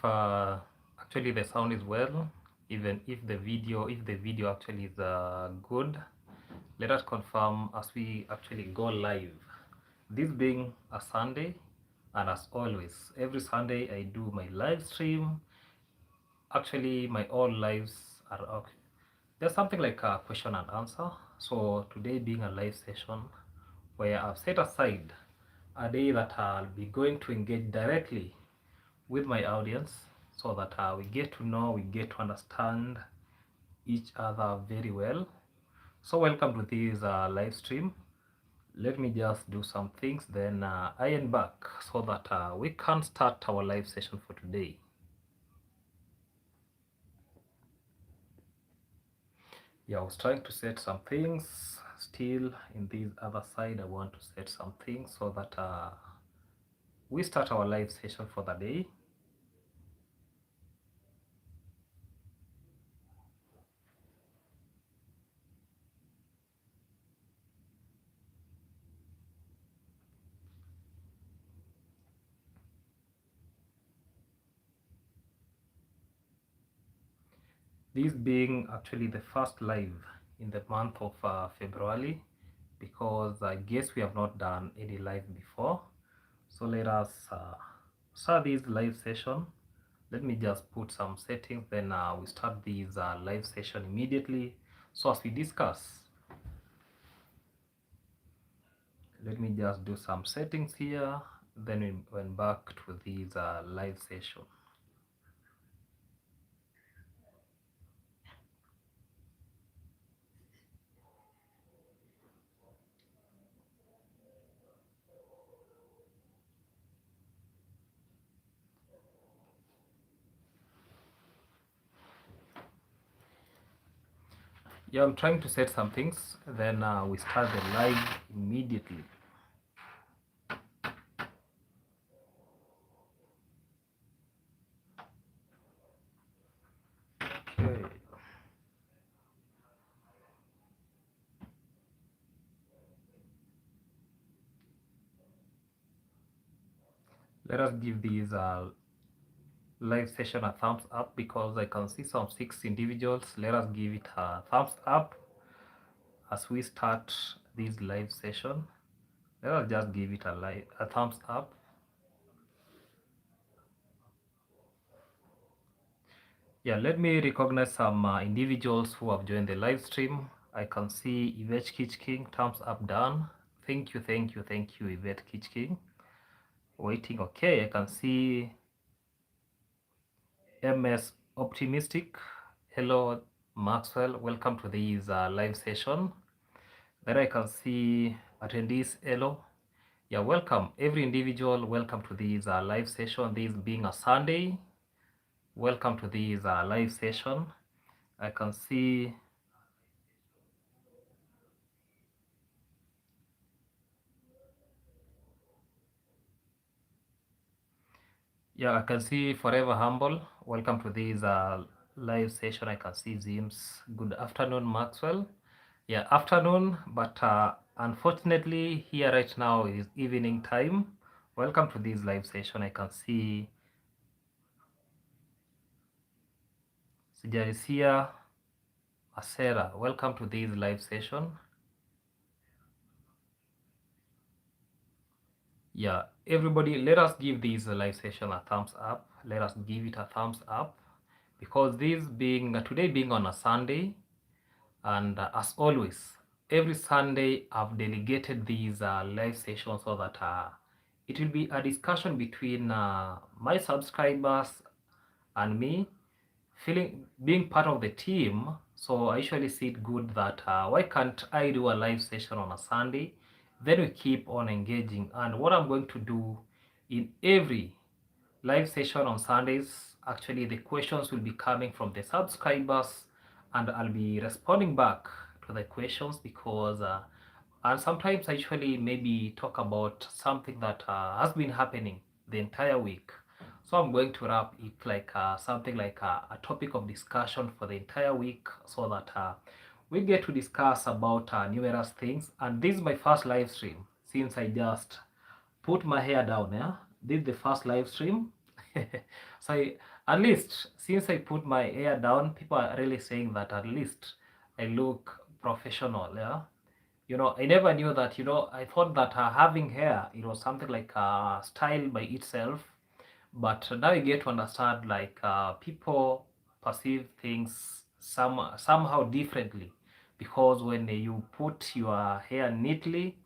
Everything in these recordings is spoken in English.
Actually the sound is well, even if the video actually is good, let us confirm as we actually go live. This being a Sunday, and as always, every Sunday I do my live stream. Actually, my all lives are okay. There's something like a question and answer. So today being a live session where I've set aside a day that I'll be going to engage directly with my audience so that we get to know, we get to understand each other very well. So welcome to this live stream. Let me just do some things, then I am back so that we can start our live session for today. Yeah, I was trying to set some things. Still in this other side, I want to set some things so that we start our live session for the day. This being actually the first live in the month of February, because I guess we have not done any live before. So let us start this live session. Let me just put some settings, then we start this live session immediately. So as we discuss, let me just do some settings here, then we went back to this live session. Yeah, I'm trying to set some things, then we start the live immediately. Okay. Let us give this live session a thumbs up because I can see some 6 individuals. Let us give it a thumbs up as we start this live session. Let us just give it a thumbs up. Yeah, let me recognize some individuals who have joined the live stream. I can see Yvette Kitchking, thumbs up done. Thank you, thank you, thank you, Yvette Kitchking. Waiting, okay. I can see MS Optimistic. Hello, Maxwell. Welcome to this live session. Then I can see attendees. Hello. Yeah, welcome every individual. Welcome to this live session. This being a Sunday. Welcome to this live session. I can see yeah, I can see Forever Humble. Welcome to this live session. I can see Zims. Good afternoon, Maxwell. Yeah, afternoon, but unfortunately here right now is evening time. Welcome to this live session. I can see Sijarisia Asera. Welcome to this live session. Yeah, everybody, let us give this live session a thumbs up. Let us give it a thumbs up because this being today being on a Sunday, and as always, every Sunday I've delegated these live sessions so that it will be a discussion between my subscribers and me, feeling being part of the team. So I usually see it good that why can't I do a live session on a Sunday, then we keep on engaging. And what I'm going to do in every live session on Sundays, actually the questions will be coming from the subscribers and I'll be responding back to the questions because and sometimes I usually maybe talk about something that has been happening the entire week. So I'm going to wrap it like something like a topic of discussion for the entire week so that we get to discuss about numerous things. And this is my first live stream since I just put my hair down. Yeah, this is the first live stream. So at least since I put my hair down, people are really saying that at least I look professional. Yeah, I never knew that. I thought that having hair, something like a style by itself. But now you get to understand like people perceive things somehow differently, because when you put your hair neatly,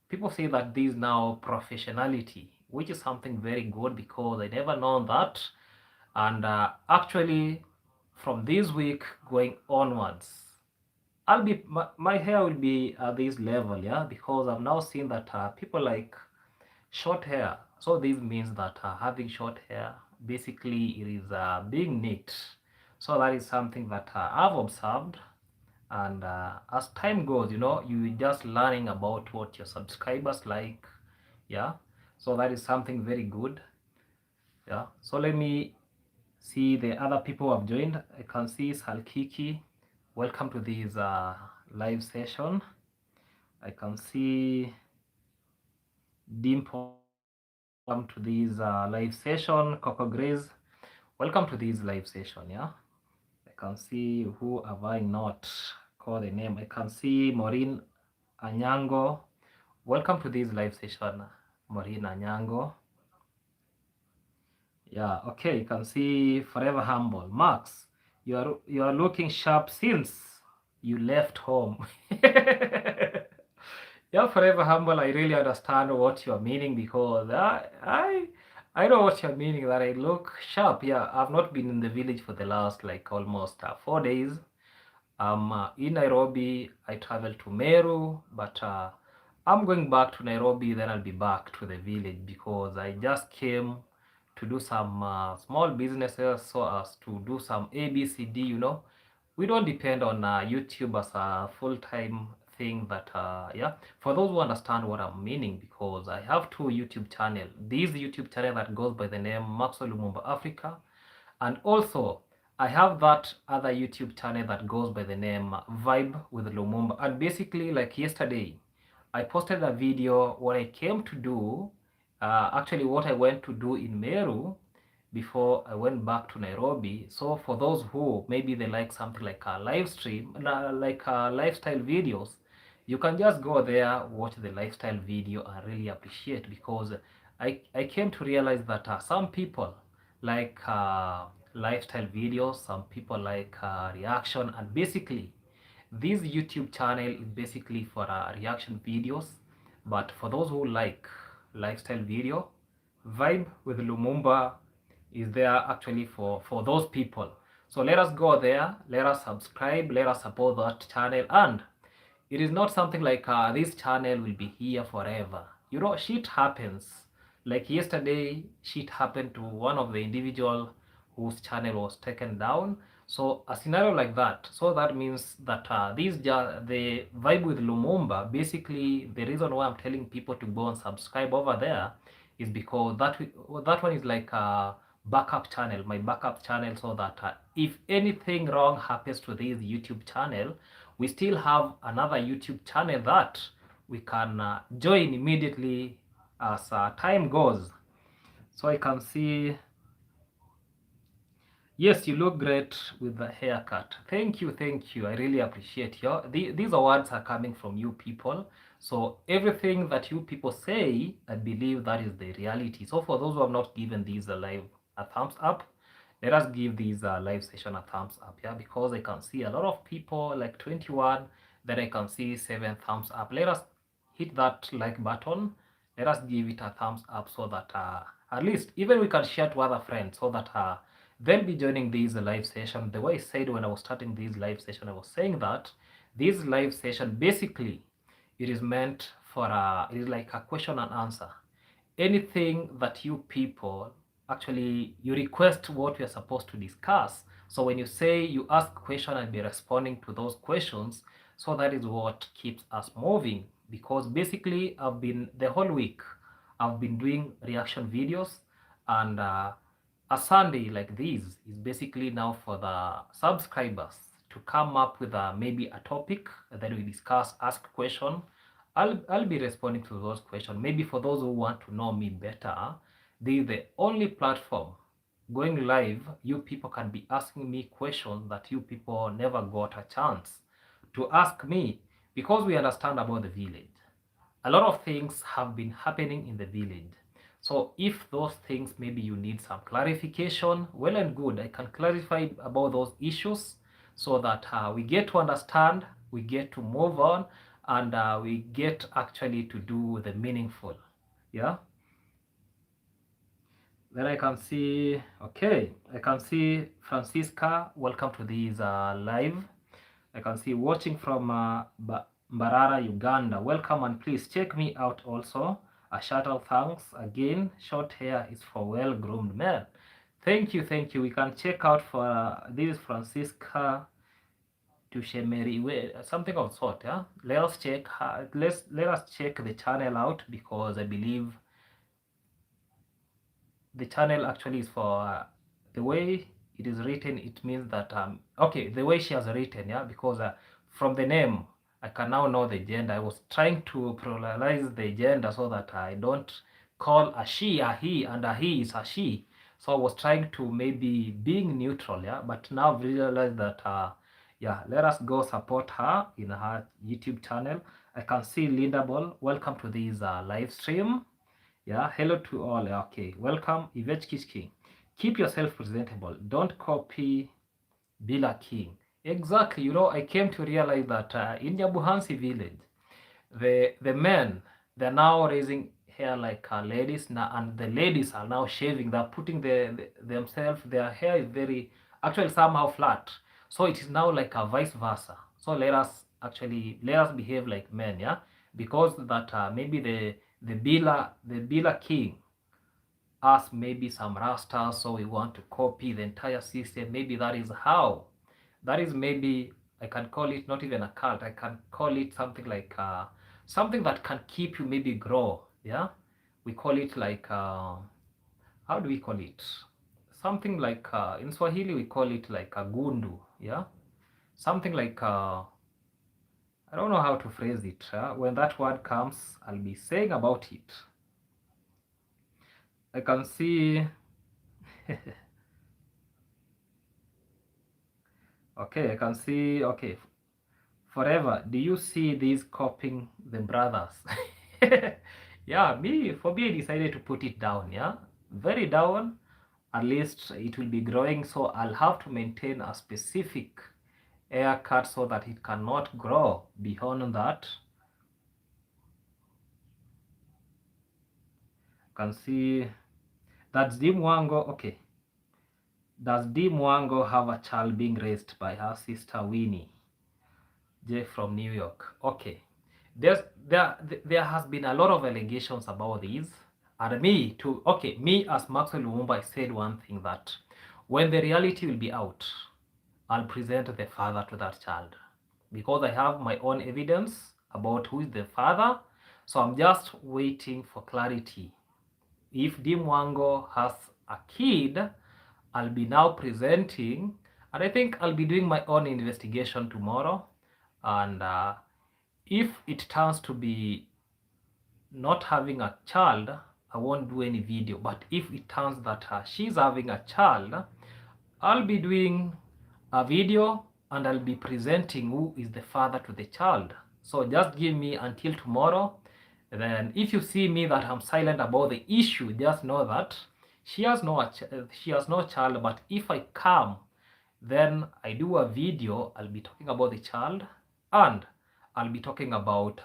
people say that this is now professionality, which is something very good because I never known that. And actually, from this week going onwards, my hair will be at this level, yeah, because I've now seen that people like short hair. So this means that having short hair, basically it is being neat. So that is something that I've observed. And as time goes, you just learning about what your subscribers like. Yeah. So that is something very good. Yeah. So let me see the other people who have joined. I can see Salkiki. Welcome to this live session. I can see Dimple. Welcome to this live session. Coco Grace, welcome to this live session. Yeah, I can see who have I not called the name. I can see Maureen Anyango. Welcome to this live session, Maureen Anyango. Yeah, okay. You can see Forever Humble. Max, you are looking sharp since you left home. Yeah, Forever Humble, I really understand what you're meaning, because I know what you're meaning, that I look sharp. Yeah, I've not been in the village for the last like almost 4 days. In Nairobi. I traveled to Meru, but I'm going back to Nairobi, then I'll be back to the village, because I just came to do some small businesses, so as to do some ABCD. We don't depend on YouTube as a full-time thing. That yeah, for those who understand what I'm meaning, because I have two YouTube channel. This YouTube channel that goes by the name Maxwell Lumumba Africa, and also I have that other YouTube channel that goes by the name Vibe with Lumumba. And basically, like yesterday, I posted a video what I came to do, actually what I went to do in Meru before I went back to Nairobi. So for those who maybe they like something like a live stream, like lifestyle videos, you can just go there, watch the lifestyle video and really appreciate, because I came to realize that some people like lifestyle videos, some people like reaction, and basically this YouTube channel is basically for reaction videos. But for those who like lifestyle video, Vibe with Lumumba is there actually for those people. So let us go there, let us subscribe, let us support that channel. And it is not something like this channel will be here forever. Shit happens. Like yesterday, shit happened to one of the individual whose channel was taken down. So a scenario like that. So that means that the Vibe with Lumumba, basically the reason why I'm telling people to go and subscribe over there is because that one is like a backup channel, my backup channel, so that if anything wrong happens to this YouTube channel, we still have another YouTube channel that we can join immediately as time goes. So I can see, yes, you look great with the haircut. Thank you, thank you. I really appreciate you. These awards are coming from you people. So everything that you people say, I believe that is the reality. So for those who have not given these a thumbs up, let us give these live session a thumbs up, yeah, because I can see a lot of people like 21, then I can see 7 thumbs up. Let us hit that like button. Let us give it a thumbs up, so that at least even we can share to other friends, so that they'll be joining this live session. The way I said when I was starting this live session, I was saying that this live session basically it is meant for it is like a question and answer. Anything that you people actually you request what we are supposed to discuss. So when you say you ask question, I'll be responding to those questions. So that is what keeps us moving, because basically I've been the whole week I've been doing reaction videos, and a Sunday like this is basically now for the subscribers to come up with maybe a topic that we discuss, ask question. I'll be responding to those questions. Maybe for those who want to know me better, this is the only platform going live, you people can be asking me questions that you people never got a chance to ask me, because we understand about the village. A lot of things have been happening in the village. So if those things, maybe you need some clarification, well and good, I can clarify about those issues so that we get to understand, we get to move on, and we get actually to do the meaningful. Yeah. Then I can see, okay, I can see Francisca, welcome to this live. I can see watching from Mbarara, Uganda. Welcome, and please check me out also. A shout out, thanks again. Short hair is for well-groomed men. Thank you, thank you. We can check out for this is Francisca Tushemeri, something of sort. Yeah, let us check. Let us check the channel out, because I believe the channel actually is for the way it is written. It means that okay, the way she has written, yeah, because from the name I can now know the gender. I was trying to pluralize the gender so that I don't call a she a he and a he is a she. So I was trying to maybe being neutral, yeah, but now I've realized that yeah, let us go support her in her YouTube channel. I can see Linda Ball, welcome to this live stream. Yeah, hello to all. Okay, welcome, Yvette King. Keep yourself presentable. Don't copy Bila King. Exactly. You know, I came to realize that in Nyabuhansi village, the men, they're now raising hair like ladies now, and the ladies are now shaving. They're putting themselves. Their hair is very actually somehow flat. So it is now like a vice versa. So let us behave like men, yeah, because that maybe the Bila King us maybe some rastas, so we want to copy the entire system. Maybe that is how. That is maybe I can call it not even a cult. I can call it something like something that can keep you maybe grow. Yeah, we call it like how do we call it? Something like in Swahili we call it like a gundu. Yeah, something like I don't know how to phrase it. When that word comes, I'll be saying about it. I can see. Okay, I can see. Okay, forever. Do you see these copying the brothers? Yeah, for me, I decided to put it down. Yeah, very down. At least it will be growing, so I'll have to maintain a specific haircut so that it cannot grow beyond that. You can see that's Dimwango. Okay, does Dimwango have a child being raised by her sister Winnie J from New York? Okay. There has been a lot of allegations about this, and me as Maxwell Lumumba, I said one thing, that when the reality will be out, I'll present the father to that child, because I have my own evidence about who is the father. So I'm just waiting for clarity. If Dimwango has a kid, I'll be now presenting, and I think I'll be doing my own investigation tomorrow. And if it turns to be not having a child, I won't do any video. But if it turns that she's having a child, I'll be doing a video and I'll be presenting who is the father to the child. So just give me until tomorrow. Then if you see me that I'm silent about the issue, just know that she has no child. But if I come, then I do a video, I'll be talking about the child, and I'll be talking about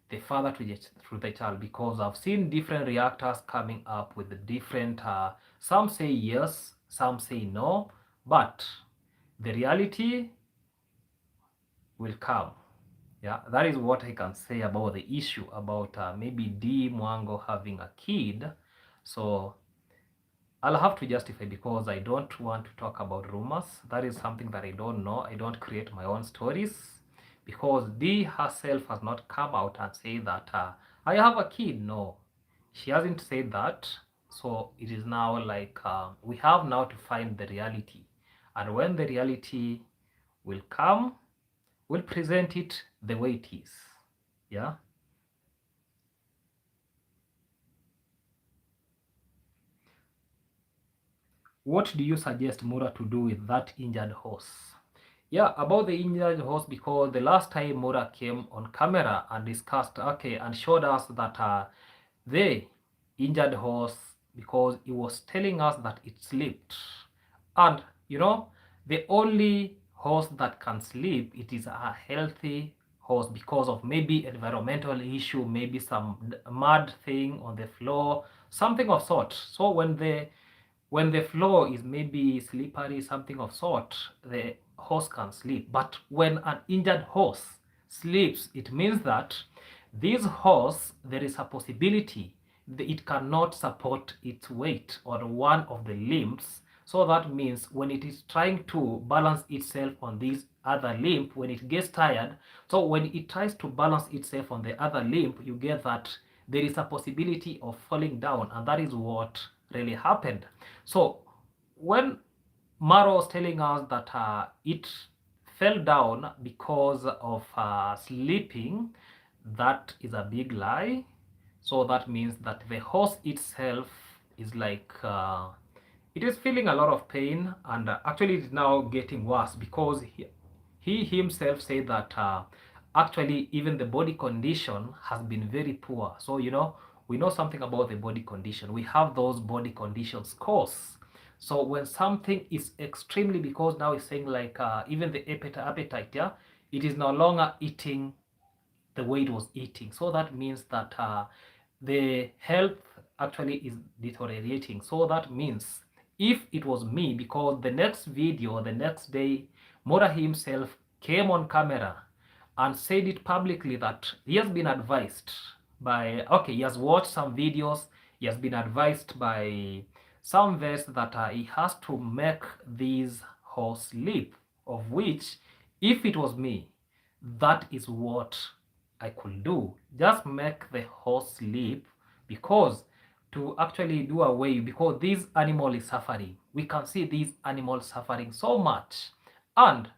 the father to the child, because I've seen different reactors coming up with the different, some say yes, some say no, but the reality will come. Yeah, that is what I can say about the issue about maybe Dimwango having a kid. So I'll have to justify, because I don't want to talk about rumors. That is something that I don't know. I don't create my own stories, because Dee herself has not come out and say that I have a kid. No, she hasn't said that. So it is now like we have now to find the reality, and when the reality will come, we'll present it the way it is. Yeah. what do you suggest Mura to do with that injured horse? Yeah, about the injured horse, because the last time Mura came on camera and discussed, okay, and showed us that the injured horse, because he was telling us that it slipped. And, you know, the only horse that can sleep, it is a healthy horse because of maybe environmental issue, maybe some mud thing on the floor, something of sort. So when the floor is maybe slippery, something of sort, the horse can sleep. But when an injured horse sleeps, it means that this horse, there is a possibility that it cannot support its weight on one of the limbs. So that means when it is trying to balance itself on this other limb, when it gets tired, so when it tries to balance itself on the other limb, you get that there is a possibility of falling down, and that is what really happened. So when Maro was telling us that it fell down because of sleeping, that is a big lie. So that means that the horse itself is like it is feeling a lot of pain, and actually it is now getting worse because he himself said that actually even the body condition has been very poor. So you know, we know something about the body condition. We have those body condition scores. So when something is extremely, because now it's saying like even the appetite, yeah, it is no longer eating the way it was eating. So that means that the health actually is deteriorating. So that means if it was me, because the next video, the next day, Mora himself came on camera and said it publicly that he has been advised by, okay, he has watched some videos, he has been advised by some vets that he has to make these horse sleep, of which if it was me, that is what I could do. Just make the horse sleep, because to actually do away, because this animal is suffering. We can see this animal suffering so much. And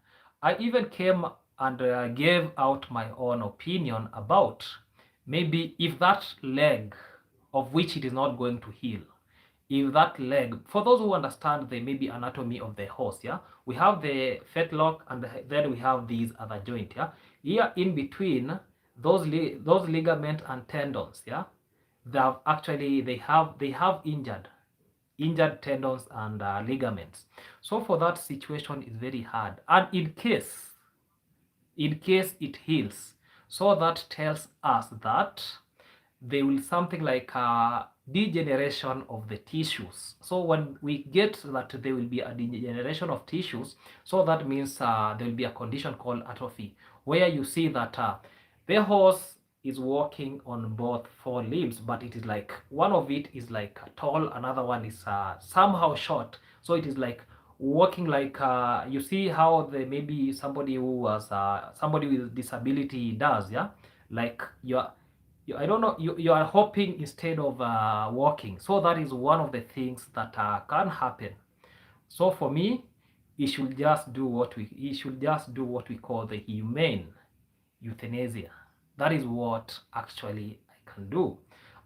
I even came and gave out my own opinion about maybe if that leg, of which it is not going to heal, if that leg, for those who understand the maybe anatomy of the horse, yeah, we have the fetlock and then we have these other joint, yeah, here in between those ligament and tendons, yeah, they have actually they have injured tendons and ligaments. So for that situation is very hard, and in case it heals, so that tells us that there will something like a degeneration of the tissues. So when we get that there will be a degeneration of tissues, so that means there will be a condition called atrophy, where you see that the horse is walking on both four limbs, but it is like one of it is like tall, another one is somehow short. So it is like walking like you see how the maybe somebody who was somebody with disability does, yeah, like I don't know, you are hopping instead of walking. So that is one of the things that can happen. So for me, he should just do what we call the humane euthanasia. That is what actually I can do.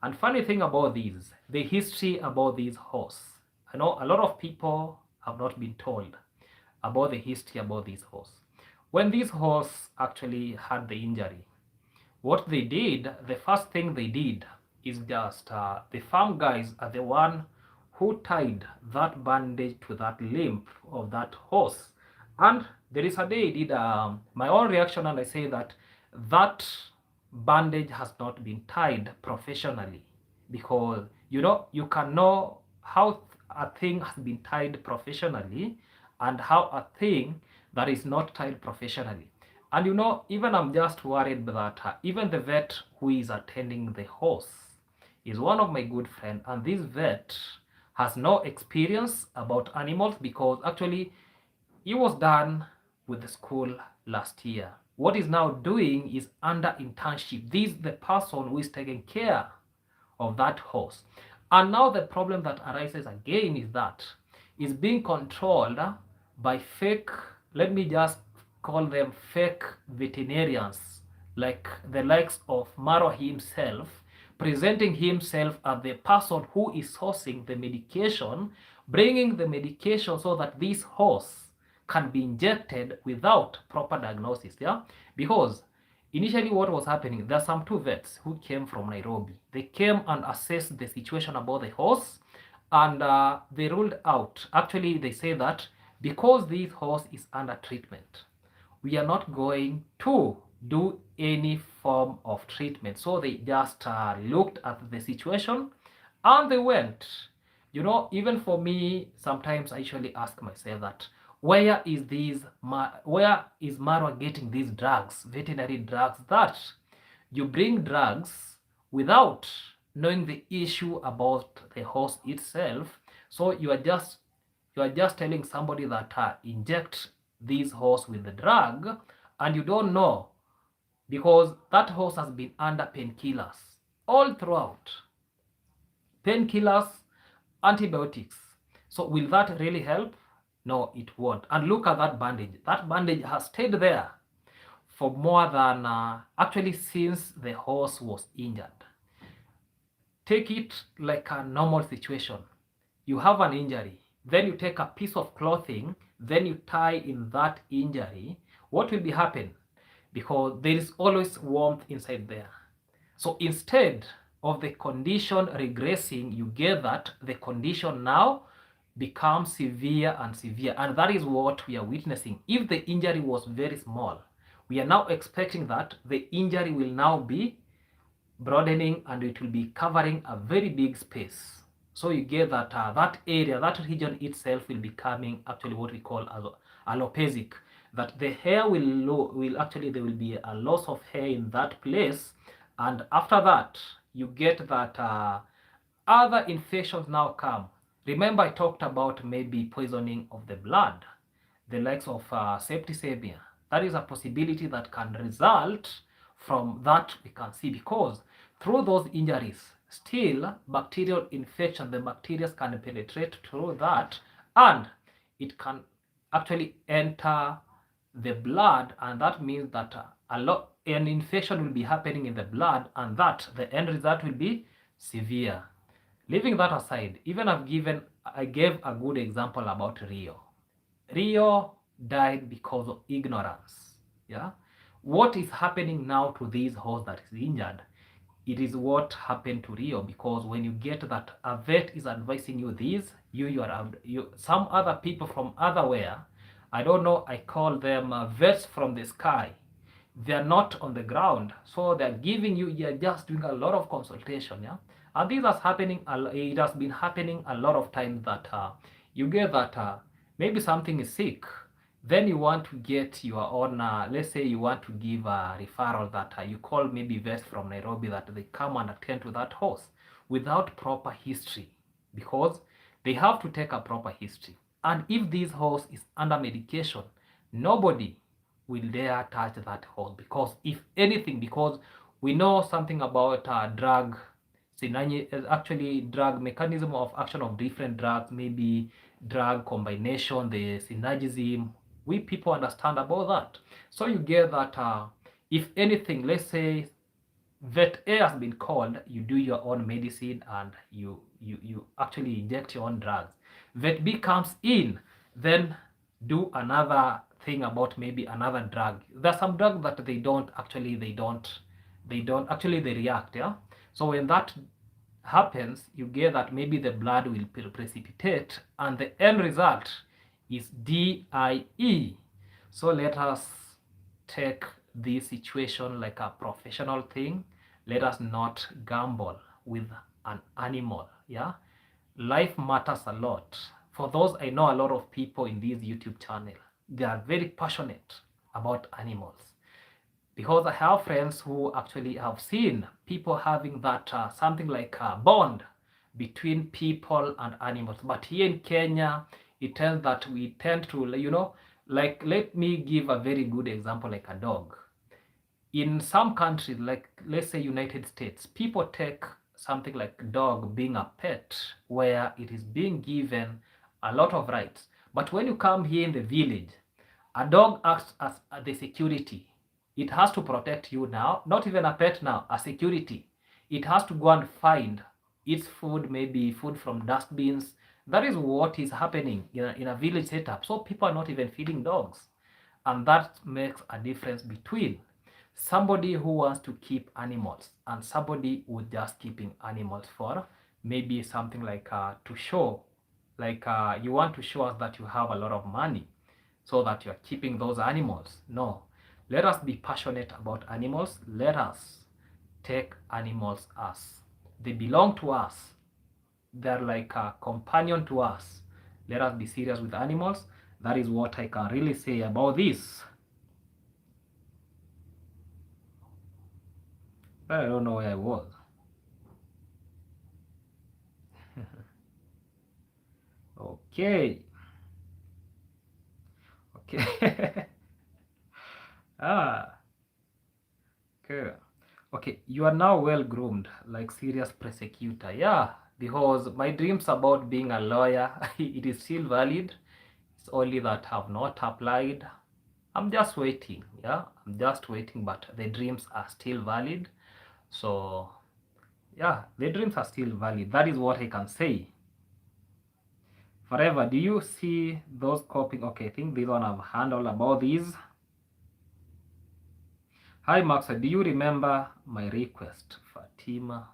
And funny thing about these, the history about these horse. I know a lot of people have not been told about the history about this horse. When this horse actually had the injury, what they did, the first thing they did is just the farm guys are the one who tied that bandage to that limb of that horse. And there is a day I did my own reaction, and I say that that bandage has not been tied professionally, because you know, you can know how a thing has been tied professionally and how a thing that is not tied professionally. And you know, even I'm just worried that even the vet who is attending the horse is one of my good friends, and this vet has no experience about animals, because actually he was done with the school last year. What he's now doing is under internship. This is the person who is taking care of that horse. And now the problem that arises again is that it's being controlled by fake, let me just call them fake veterinarians, like the likes of Maro himself, presenting himself as the person who is sourcing the medication, bringing the medication so that this horse can be injected without proper diagnosis. Yeah, because initially what was happening, there are some two vets who came from Nairobi. They came and assessed the situation about the horse, and they ruled out, actually they say that because this horse is under treatment, we are not going to do any form of treatment. So they just looked at the situation and they went. You know, even for me, sometimes I usually ask myself that where is Marwa getting these drugs, veterinary drugs, that you bring drugs without knowing the issue about the horse itself. So you are just telling somebody that inject this horse with the drug, and you don't know, because that horse has been under painkillers all throughout, painkillers, antibiotics. So will that really help? No, it won't. And look at that bandage. That bandage has stayed there for more than actually since the horse was injured. Take it like a normal situation. You have an injury, then you take a piece of clothing, then you tie in that injury. What will be happen? Because there is always warmth inside there. So instead of the condition regressing, you get that the condition now becomes severe and severe. And that is what we are witnessing. If the injury was very small, we are now expecting that the injury will now be broadening and it will be covering a very big space. So you get that that area, that region itself will becoming actually what we call alopecic. That the hair will actually, there will be a loss of hair in that place, and after that you get that other infections now come. Remember I talked about maybe poisoning of the blood, the likes of septicemia. That is a possibility that can result from that, we can see, because through those injuries, still bacterial infection, the bacteria can penetrate through that, and it can actually enter the blood, and that means that an infection will be happening in the blood, and that the end result will be severe. Leaving that aside, even I gave a good example about Rio. Rio died because of ignorance. Yeah. What is happening now to this horse that is injured? It is what happened to Rio, because when you get that a vet is advising you this, some other people from otherwhere, I don't know, I call them vets from the sky. They are not on the ground, so they're giving you, you're just doing a lot of consultation. Yeah, and this has happening. It has been happening a lot of times that you get that maybe something is sick, then you want to get your own, let's say you want to give a referral that you call maybe vets from Nairobi, that they come and attend to that horse without proper history, because they have to take a proper history. And if this horse is under medication, nobody will dare touch that horse, because if anything, because we know something about drug actually drug mechanism of action of different drugs, maybe drug combination, the synergism, we people understand about that. So you get that if anything, let's say vet A has been called, you do your own medicine and you actually inject your own drugs. Vet B comes in, then do another thing about maybe another drug. There's some drugs that they react. Yeah. So when that happens, you get that maybe the blood will precipitate, and the end result is DIE. So let us take this situation like a professional thing. Let us not gamble with an animal. Yeah, life matters a lot. For those, I know a lot of people in this YouTube channel, they are very passionate about animals, because I have friends who actually have seen people having that something like a bond between people and animals. But here in Kenya, it turns that we tend to, like, let me give a very good example, like a dog. In some countries, like let's say United States, people take something like dog being a pet, where it is being given a lot of rights. But when you come here in the village, a dog acts as the security. It has to protect you now, not even a pet now, a security. It has to go and find its food, maybe food from dustbins, That is what is happening in a village setup. So people are not even feeding dogs. And that makes a difference between somebody who wants to keep animals and somebody who just keeping animals for maybe something like to show, like you want to show us that you have a lot of money so that you're keeping those animals. No, let us be passionate about animals. Let us take animals as they belong to us. They're like a companion to us. Let us be serious with animals. That is what I can really say about this. I don't know where I was. Okay. Okay. ah, okay. Okay, you are now well groomed, like serious prosecutor. Yeah, because my dreams about being a lawyer, it is still valid. It's only that I have not applied. I'm just waiting. Yeah, I'm just waiting, but the dreams are still valid. So, yeah, the dreams are still valid. That is what I can say. Forever, do you see those coping? Okay, I think this one I've handled about these. Hi, Max. Do you remember my request, Fatima?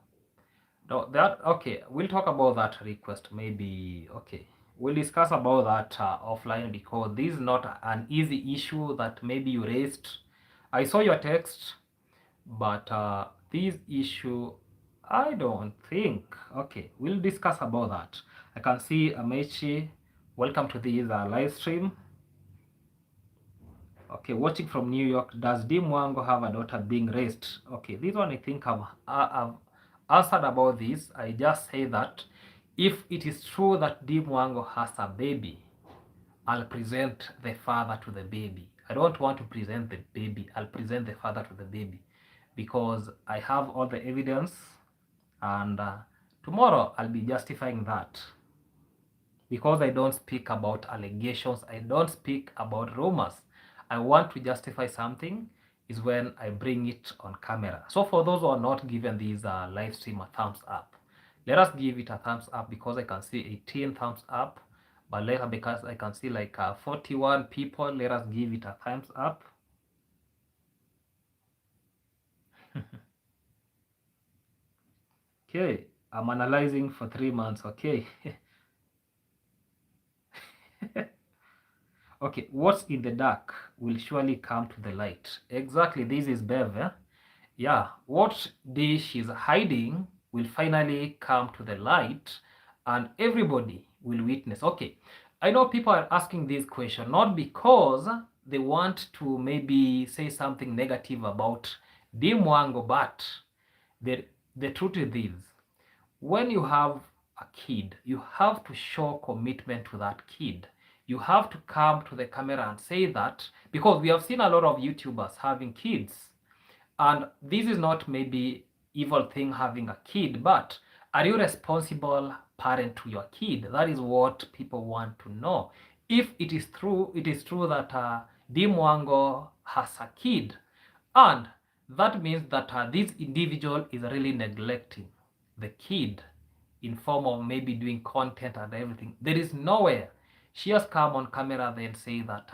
No, that okay. We'll talk about that request. Maybe okay. We'll discuss about that offline because this is not an easy issue that maybe you raised. I saw your text, but this issue, I don't think. Okay, we'll discuss about that. I can see Amechi. Welcome to this live stream. Okay, watching from New York. Does Dim Wango have a daughter being raised? Okay, this one I think I've answered about this. I just say that if it is true that Dim Wango has a baby, I'll present the father to the baby. I don't want to present the baby. I'll present the father to the baby because I have all the evidence, and tomorrow I'll be justifying that because I don't speak about allegations. I don't speak about rumors. I want to justify something is when I bring it on camera. So for those who are not given these live stream a thumbs up, let us give it a thumbs up because I can see 18 thumbs up. But later because I can see like 41 people, let us give it a thumbs up. Okay, I'm analyzing for 3 months. Okay. Okay, what's in the dark will surely come to the light. Exactly, this is Bev. Eh? Yeah, what dish is hiding will finally come to the light and everybody will witness. Okay, I know people are asking this question not because they want to maybe say something negative about Dim Wango, but the, the truth is this. When you have a kid, you have to show commitment to that kid. You have to come to the camera and say that because we have seen a lot of YouTubers having kids, and this is not maybe evil thing having a kid, but are you responsible parent to your kid? That is what people want to know. If it is true, it is true that Dim Wango has a kid, and that means that this individual is really neglecting the kid in form of maybe doing content and everything. There is nowhere she has come on camera then say that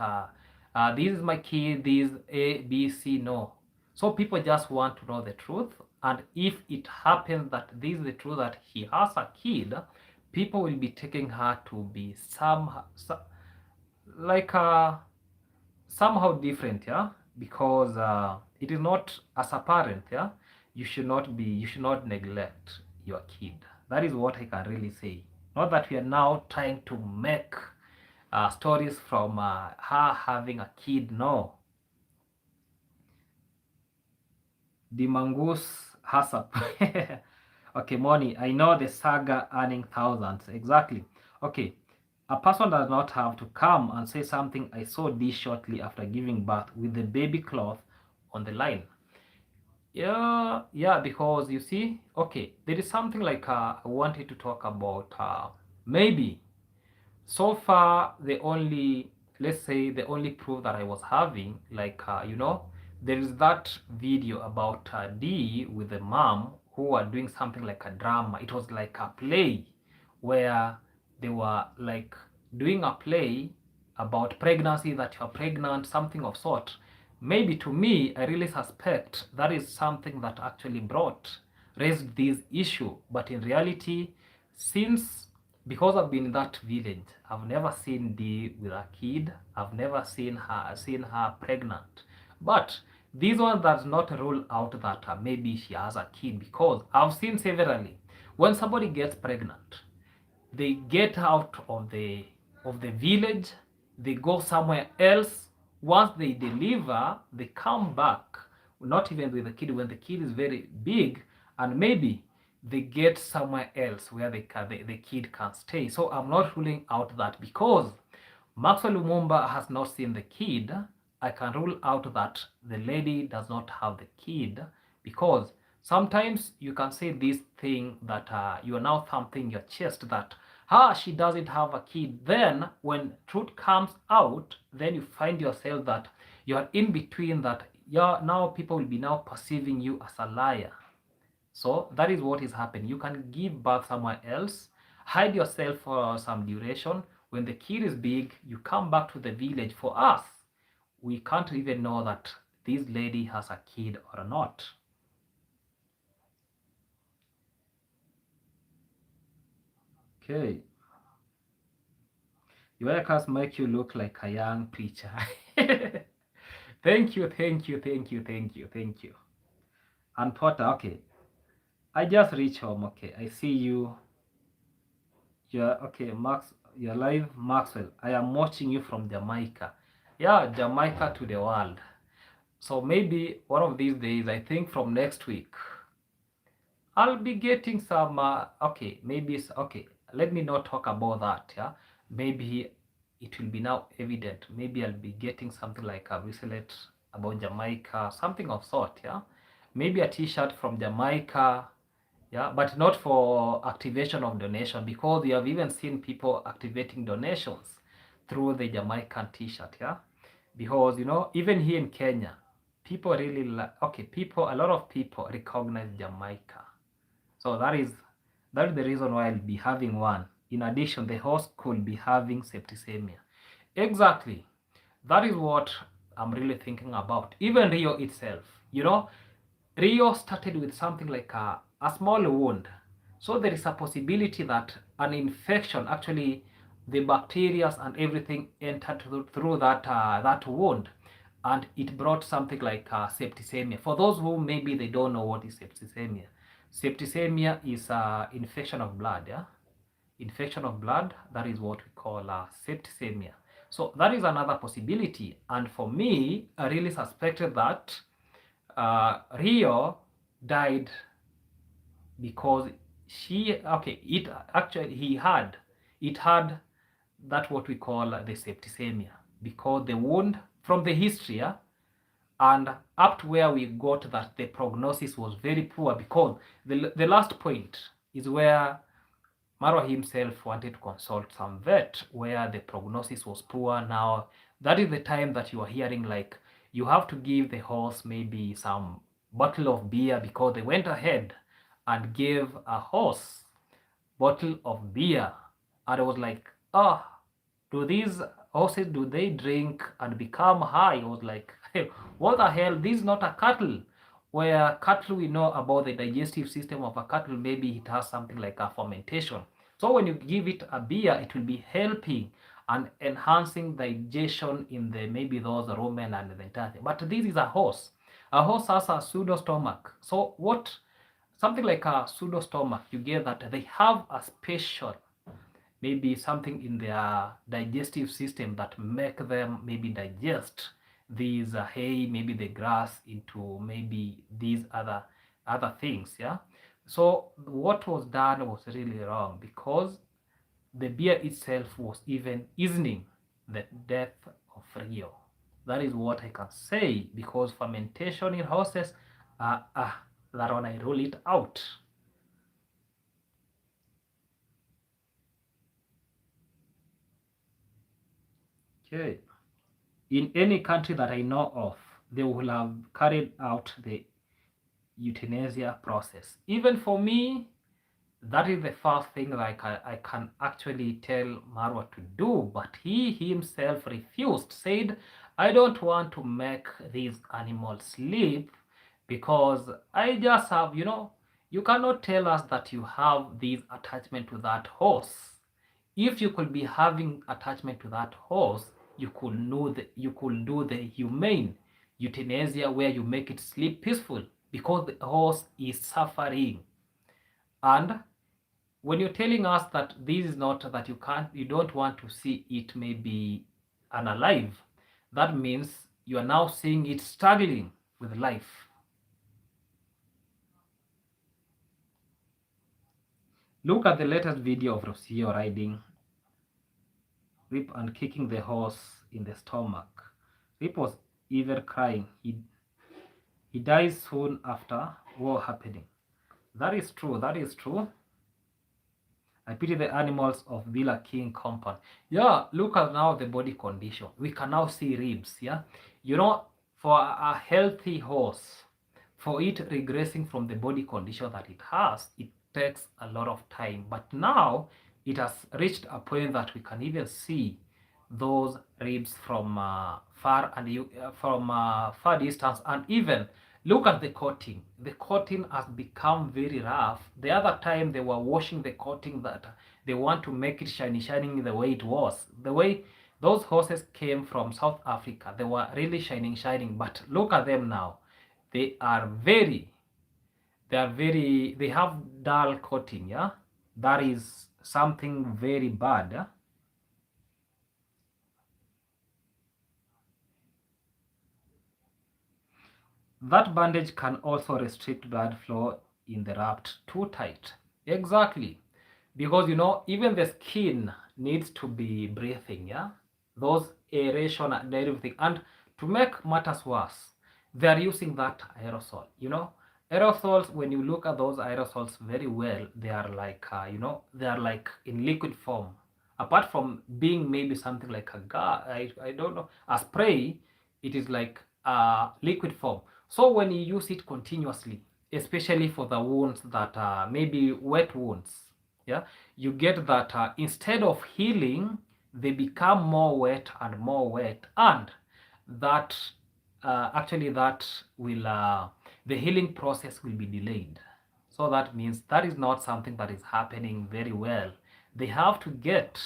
this is my kid, this A, B, C. No. So people just want to know the truth. And if it happens that this is the truth that he has a kid, people will be taking her to be like somehow different, yeah, because it is not as a parent, yeah, you should not neglect your kid. That is what I can really say. Not that we are now trying to make stories from her having a kid. No, the mongoose has a okay, money. I know the saga earning thousands exactly. Okay, a person does not have to come and say something. I saw this shortly after giving birth with the baby cloth on the line. Yeah, yeah, because you see, okay, there is something like I wanted to talk about. Maybe so far the only, let's say the only proof that I was having, like there is that video about D with the mom who are doing something like a drama. It was like a play where they were like doing a play about pregnancy, that you're pregnant, something of sort. Maybe to me, I really suspect that is something that actually raised this issue. But in reality, since because I've been in that village, I've never seen Dee with a kid. I've never seen her pregnant. But this one does not rule out that maybe she has a kid, because I've seen severally when somebody gets pregnant, they get out of the village, they go somewhere else. Once they deliver, they come back, not even with the kid, when the kid is very big, and maybe they get somewhere else where the kid can stay. So I'm not ruling out that because Maxwell Lumumba has not seen the kid, I can rule out that the lady does not have the kid, because sometimes you can say this thing that you are now thumping your chest that she doesn't have a kid. Then when truth comes out, then you find yourself that you are in between, that now people will be now perceiving you as a liar. So that is what is happening. You can give birth somewhere else, hide yourself for some duration. When the kid is big, you come back to the village. For us, we can't even know that this lady has a kid or not. Okay. Your haircuts make you look like a young preacher. Thank you, thank you, thank you, thank you, thank you. And Potter, okay. I just reached home. Okay, I see you. Yeah, okay, Max, you're live, Maxwell. I am watching you from Jamaica. Yeah, Jamaica to the world. So maybe one of these days, I think from next week, I'll be getting some. Okay, maybe it's okay. Let me not talk about that. Yeah, maybe it will be now evident. Maybe I'll be getting something like a bracelet about Jamaica, something of sort. Yeah, maybe a T-shirt from Jamaica. Yeah, but not for activation of donation, because we have even seen people activating donations through the Jamaican T-shirt. Yeah, because even here in Kenya, people really people, a lot of people recognize Jamaica. So that is the reason why I'll be having one. In addition, the host could be having septicemia. Exactly. That is what I'm really thinking about. Even Rio itself, Rio started with something like a small wound. So there is a possibility that an infection, actually the bacteria and everything entered through that wound, and it brought something like septicemia. For those who maybe they don't know what is septicemia, septicemia is infection of blood. Yeah, infection of blood. That is what we call septicemia. So that is another possibility. And for me, I really suspected that Rio died because it actually it had that what we call the septicemia, because the wound from the history, and up to where we got that the prognosis was very poor, because the last point is where Marwa himself wanted to consult some vet where the prognosis was poor. Now that is the time that you are hearing like you have to give the horse maybe some bottle of beer, because they went ahead and gave a horse bottle of beer. And I was like, do these horses, do they drink and become high? I was like, hey, what the hell? This is not a cattle. Where cattle, we know about the digestive system of a cattle, maybe it has something like a fermentation. So when you give it a beer, it will be helping and enhancing digestion in the maybe those rumen and the entire thing. But this is a horse. A horse has a pseudo stomach. So what? Something like a pseudo stomach, you get that they have a special, maybe something in their digestive system that make them maybe digest these hay, maybe the grass, into maybe these other things. Yeah, so what was done was really wrong, because the beer itself was even easing the death of Rio. That is what I can say, because fermentation in horses, that one I rule it out. Okay. In any country that I know of, they will have carried out the euthanasia process. Even for me, That is the first thing that I can actually tell Marwa to do, but he himself refused, said, I don't want to make these animals sleep because I just have, you cannot tell us that you have this attachment to that horse. If you could be having attachment to that horse, you could do the humane euthanasia where you make it sleep peaceful because the horse is suffering. And when you're telling us that this is not that you don't want to see it maybe unalive, that means you are now seeing it struggling with life. Look at the latest video of Rocio riding Rip and kicking the horse in the stomach. Rip was even crying. He dies soon after war happening. That is true. That is true. I pity the animals of Villa King compound. Yeah, look at now the body condition. We can now see ribs. Yeah, for a healthy horse, for it regressing from the body condition that it has, it takes a lot of time. But now it has reached a point that we can even see those ribs from far distance, and even look at the coating. The coating has become very rough. The other time they were washing the coating that they want to make it shining the way it was. The way those horses came from South Africa, they were really shining. But look at them now. They are they have dull coating, yeah? That is something very bad. Yeah? That bandage can also restrict blood flow in the wrapped too tight. Exactly. Because even the skin needs to be breathing, yeah? Those aeration and everything. And to make matters worse, they're using that aerosol. Aerosols, when you look at those aerosols very well, they are like, they are like in liquid form. Apart from being maybe something like a gas, I don't know, a spray, it is like a liquid form. So when you use it continuously, especially for the wounds that are maybe wet wounds, yeah, you get that instead of healing, they become more wet and more wet, and that actually that will the healing process will be delayed. So that means that is not something that is happening very well. They have to get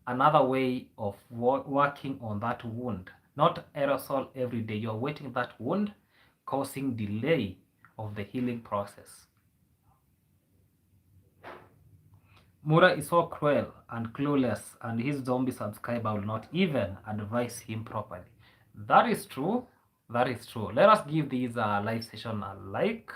another way of working on that wound, not aerosol every day. You're wetting that wound, causing delay of the healing process. Mura is so cruel and clueless, and his zombie subscriber will not even advise him properly. That is true. That is true. Let us give this live session a like.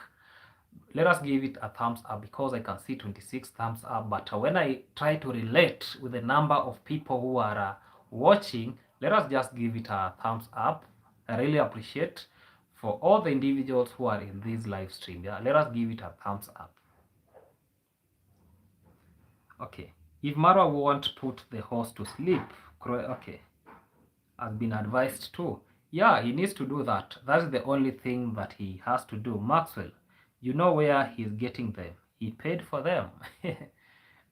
Let us give it a thumbs up because I can see 26 thumbs up. But when I try to relate with the number of people who are watching, let us just give it a thumbs up. I really appreciate for all the individuals who are in this live stream. Yeah, let us give it a thumbs up. Okay, if Marwa won't put the horse to sleep, okay, has been advised to. Yeah, he needs to do that. That's the only thing that he has to do. Maxwell, you know where he's getting them. He paid for them.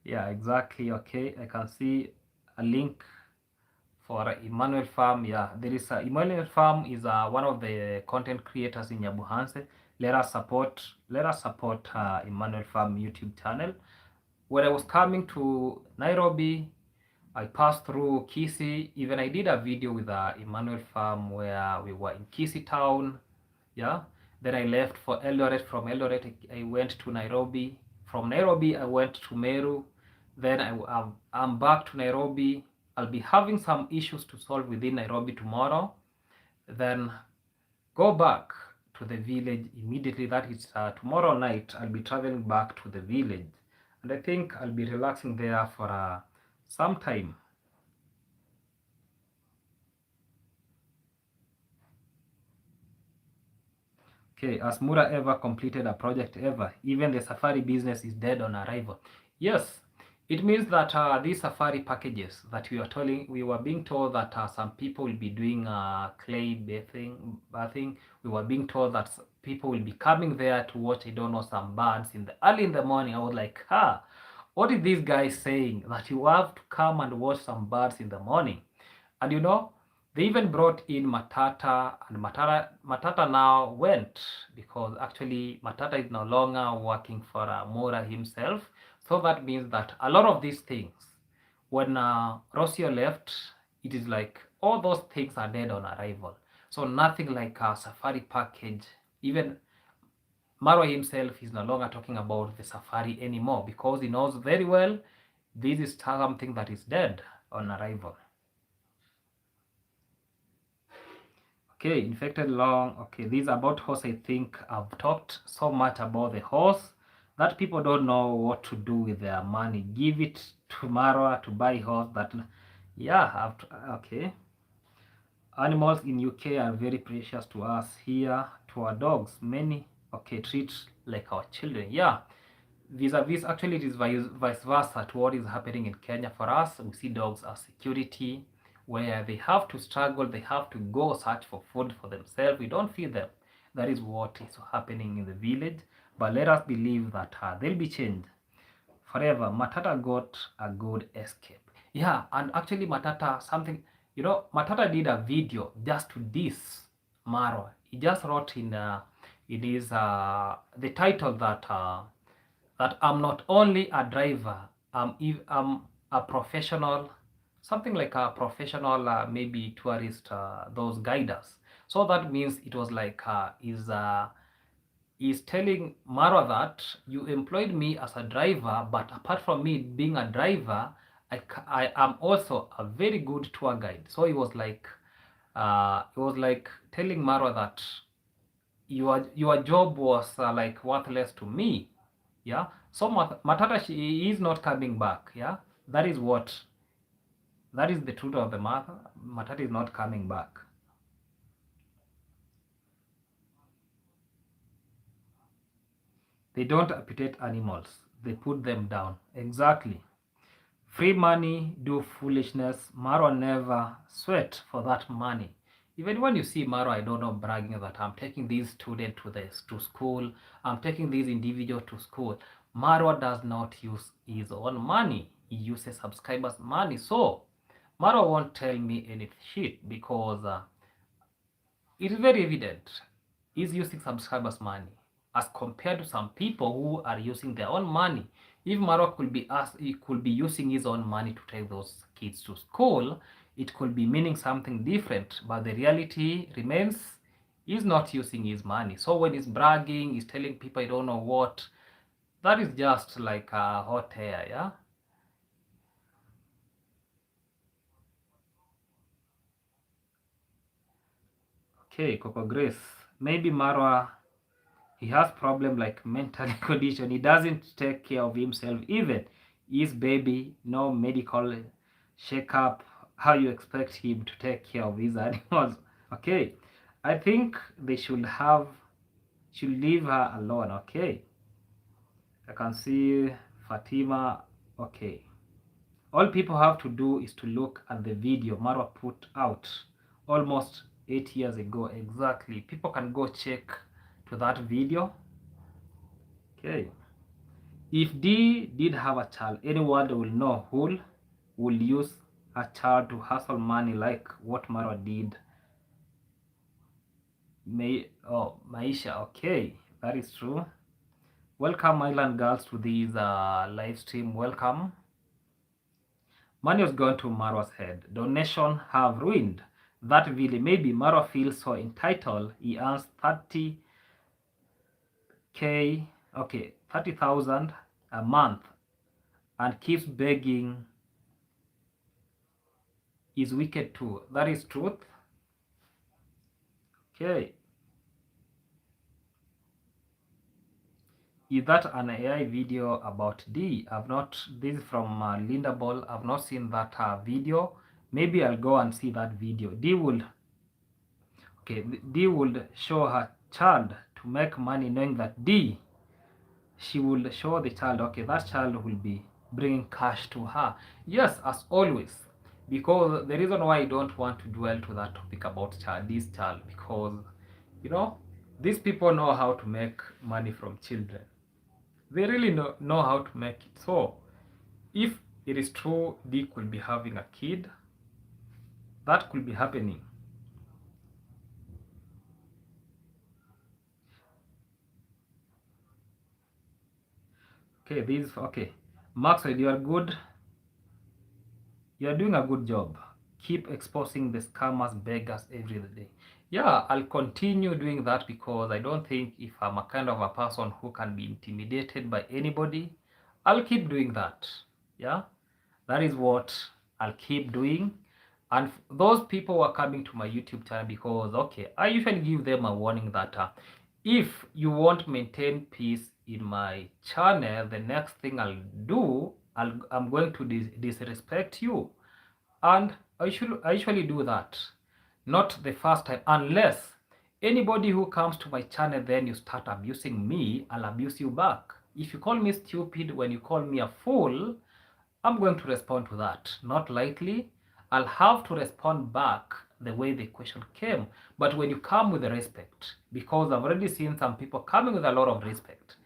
Yeah, exactly. Okay, I can see a link for Emmanuel Farm. Yeah, there is Emmanuel Farm is one of the content creators in Nyabuhanse. Let us support Emmanuel Farm YouTube channel. When I was coming to Nairobi, I passed through Kisii. Even I did a video with Emmanuel Farm where we were in Kisii town. Yeah. Then I left for Eldoret. From Eldoret, I went to Nairobi. From Nairobi, I went to Meru. Then I'm back to Nairobi. I'll be having some issues to solve within Nairobi tomorrow. Then go back to the village immediately. That is tomorrow night. I'll be traveling back to the village. And I think I'll be relaxing there for some time. Okay, has Mura ever completed a project ever? Even the safari business is dead on arrival. Yes, It means that these safari packages that we were being told that some people will be doing clay bathing. We were being told that people will be coming there to watch, I don't know, some birds in the early in the morning. I was like, what is this guy saying? That you have to come and watch some birds in the morning? And you know, they even brought in Matata, and Matata now went because actually Matata is no longer working for Mora himself. So that means that a lot of these things, when Rocio left, it is like all those things are dead on arrival. So nothing like a safari package. Even Marwa himself is no longer talking about the safari anymore because he knows very well this is something that is dead on arrival. Okay, infected lung. Okay, this about horse. I think I've talked so much about the horse that people don't know what to do with their money. Give it to Marwa to buy horse. That, yeah, okay. Animals in UK are very precious to us here, to our dogs. Many, okay, treat like our children. Yeah, vis-a-vis, actually it is vice versa to what is happening in Kenya. For us, we see dogs as security, where they have to struggle, they have to go search for food for themselves. We don't feed them. That is what is happening in the village. But let us believe that they'll be changed forever. Matata got a good escape. Yeah, and actually Matata, something, you know, Matata did a video just to diss Marwa. He just wrote in his the title that that I'm not only a driver, I'm a professional, something like a professional, maybe tourist, those guiders. So that means it was like is telling Marwa that you employed me as a driver, but apart from me being a driver, I am also a very good tour guide. So it was like telling Marwa that your job was like worthless to me. Yeah. So Matata, she is not coming back. Yeah. That is the truth of the matter. Matata is not coming back. They don't amputate animals. They put them down. Exactly. Free money, do foolishness. Marwa never sweat for that money. Even when you see Marwa, I don't know, bragging that I'm taking these students to school, I'm taking these individuals to school. Marwa does not use his own money. He uses subscribers' money. So Marwa won't tell me any shit because it is very evident he's using subscribers' money as compared to some people who are using their own money. If Marwa could be asked, he could be using his own money to take those kids to school, it could be meaning something different. But the reality remains he's not using his money. So when he's bragging, he's telling people I don't know what, that is just like a hot air, yeah? Okay, Coco Grace. Maybe Marwa, he has problem like mental condition. He doesn't take care of himself, even his baby, no medical checkup. How you expect him to take care of his animals? Okay, I think they should leave her alone. Okay, I can see Fatima. Okay, all people have to do is to look at the video Marwa put out almost 8 years ago. Exactly, people can go check to that video. Okay. If D did have a child, anyone will know who will use a child to hustle money like what Marwa did. Maisha, okay, that is true. Welcome, Island Girls, to this live stream. Welcome. Money was going to Marwa's head. Donation have ruined that village. Maybe Marwa feels so entitled. He earns 30K, okay, 30,000 a month and keeps begging is wicked too. That is truth. Okay. Is that an AI video about D? I've not, this is from Linda Ball. I've not seen that video. Maybe I'll go and see that video. D will, okay, D will show her child to make money knowing that D, she will show the child, okay, that child will be bringing cash to her. Yes, as always. Because the reason why I don't want to dwell to that topic about this child, because you know, these people know how to make money from children. They really know how to make it. So if it is true they could be having a kid, that could be happening. Okay, this okay. Maxwell, you are good. You are doing a good job. Keep exposing the scammers, beggars every day. Yeah, I'll continue doing that because I don't think if I'm a kind of a person who can be intimidated by anybody, I'll keep doing that. Yeah, that is what I'll keep doing. And those people who are coming to my YouTube channel, because okay, I usually give them a warning that if you won't maintain peace in my channel, the next thing I'll do, I'm going to disrespect you. And I usually do that. Not the first time, unless anybody who comes to my channel, then you start abusing me, I'll abuse you back. If you call me stupid, when you call me a fool, I'm going to respond to that. Not lightly. I'll have to respond back the way the question came. But when you come with respect, because I've already seen some people coming with a lot of respect,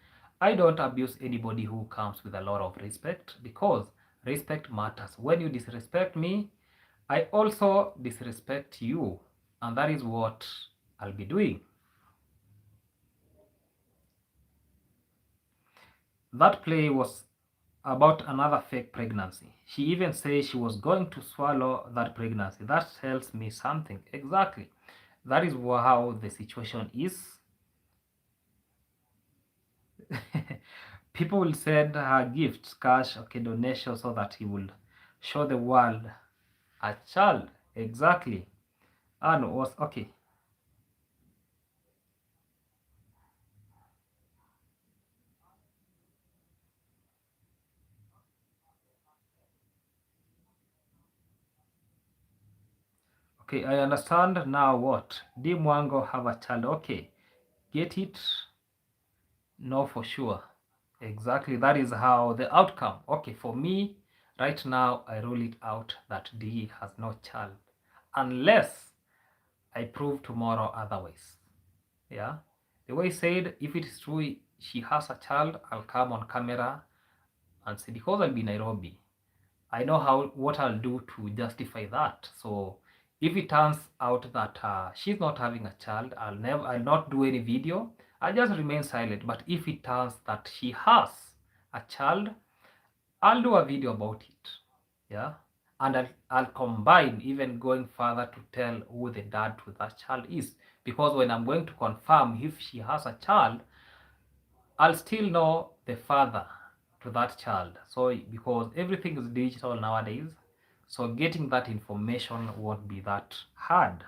I don't abuse anybody who comes with a lot of respect because respect matters. When you disrespect me, I also disrespect you. And that is what I'll be doing. That play was about another fake pregnancy. She even says she was going to swallow that pregnancy. That tells me something. Exactly. That is how the situation is. People will send her gifts, cash, okay, donation, so that he will show the world a child. Exactly. And was okay. Okay, I understand now what. Did Mwango have a child? Okay. Get it? No, for sure. Exactly. That is how the outcome. Okay, for me, right now, I rule it out that D has no child. Unless I prove tomorrow otherwise. Yeah. The way he said, if it is true she has a child, I'll come on camera and say, because I'll be Nairobi, I know how what I'll do to justify that. So if it turns out that she's not having a child, I'll not do any video. I'll just remain silent. But if it turns that she has a child, I'll do a video about it. Yeah. And I'll combine even going further to tell who the dad to that child is. Because when I'm going to confirm if she has a child, I'll still know the father to that child. So because everything is digital nowadays, so getting that information won't be that hard.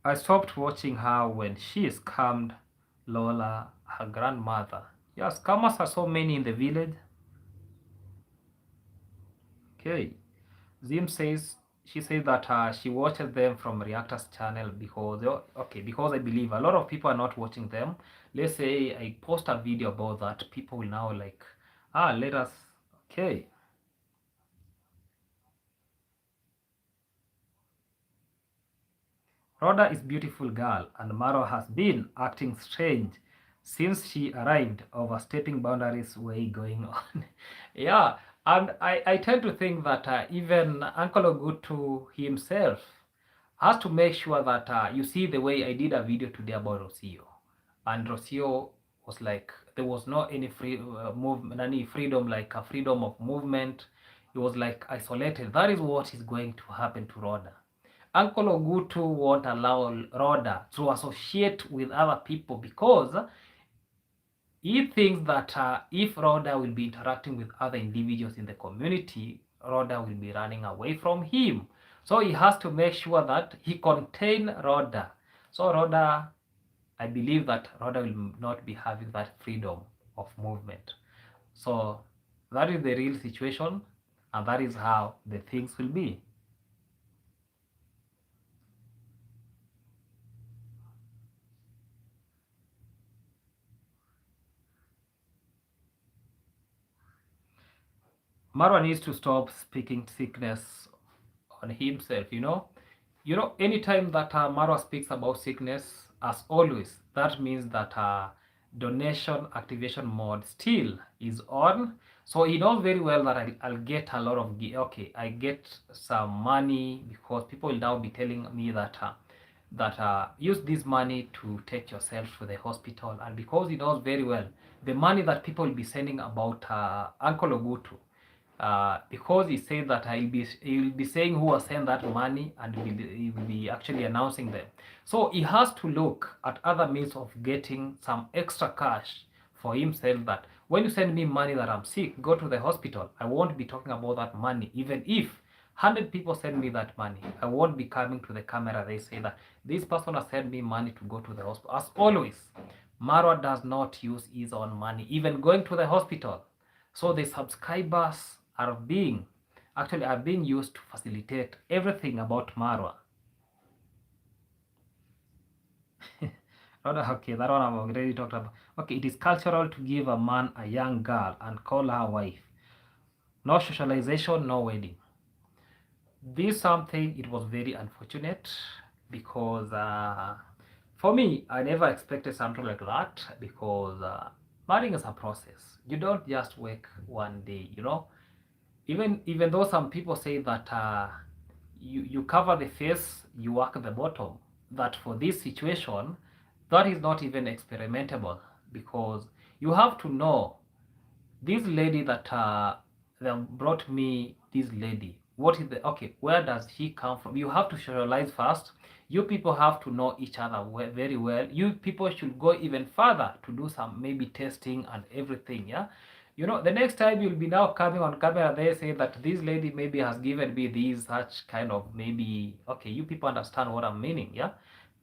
I stopped watching her when she scammed Lola, her grandmother. Yeah, scammers are so many in the village. Okay. Zim says she says that she watches them from Reactors channel because okay, because I believe a lot of people are not watching them. Let's say I post a video about that, people will now like let us okay. Rhoda is beautiful girl and Maro has been acting strange since she arrived, overstepping boundaries way going on. Yeah, and I tend to think that even Uncle Ogutu himself has to make sure that you see the way I did a video today about Rocio. And Rocio was like, there was no any free movement, any freedom, like a freedom of movement. It was like isolated. That is what is going to happen to Rhoda. Uncle Ogutu won't allow Rhoda to associate with other people because he thinks that if Rhoda will be interacting with other individuals in the community, Rhoda will be running away from him. So he has to make sure that he contain Rhoda. So Rhoda, I believe that Rhoda will not be having that freedom of movement. So that is the real situation, and that is how the things will be. Marwa needs to stop speaking sickness on himself. Anytime that Marwa speaks about sickness, as always, that means that donation activation mode still is on. So he knows very well that I'll get a lot of okay, I get some money because people will now be telling me that use this money to take yourself to the hospital, and because he knows very well the money that people will be sending about Uncle Ogutu, because he said that he'll be saying who has sent that money, and he will be actually announcing them. So he has to look at other means of getting some extra cash for himself, that when you send me money that I'm sick, go to the hospital, I won't be talking about that money. Even if 100 people send me that money, I won't be coming to the camera. They say that this person has sent me money to go to the hospital. As always, Marwa does not use his own money, even going to the hospital. So the subscribers are being used to facilitate everything about Marwa. Okay, that one I've already talked about. Okay, it is cultural to give a man a young girl and call her wife. No socialization, no wedding. This something, it was very unfortunate, because for me, I never expected something like that, because marrying is a process. You don't just wake one day, even though some people say that you cover the face, you work the bottom, that for this situation, that is not even experimentable, because you have to know this lady that brought me this lady, what is the okay, where does she come from? You have to socialize first. You people have to know each other very well. You people should go even further to do some maybe testing and everything. Yeah, the next time you'll be now coming on camera, they say that this lady maybe has given me these such kind of, maybe, okay, you people understand what I'm meaning. Yeah,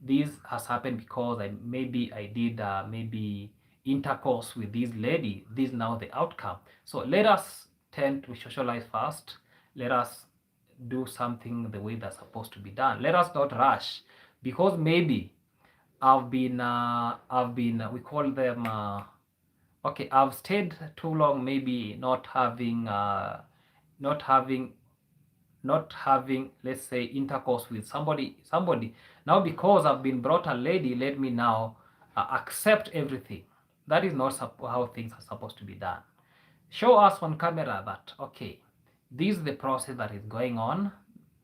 this has happened because I did maybe intercourse with this lady. This is now the outcome. So let us tend to socialize first. Let us do something the way that's supposed to be done. Let us not rush, because maybe I've been we call them okay, I've stayed too long, maybe not having not having not having, let's say, intercourse with somebody. Now, because I've been brought a lady, let me now accept everything. That is not how things are supposed to be done. Show us on camera that, okay, this is the process that is going on.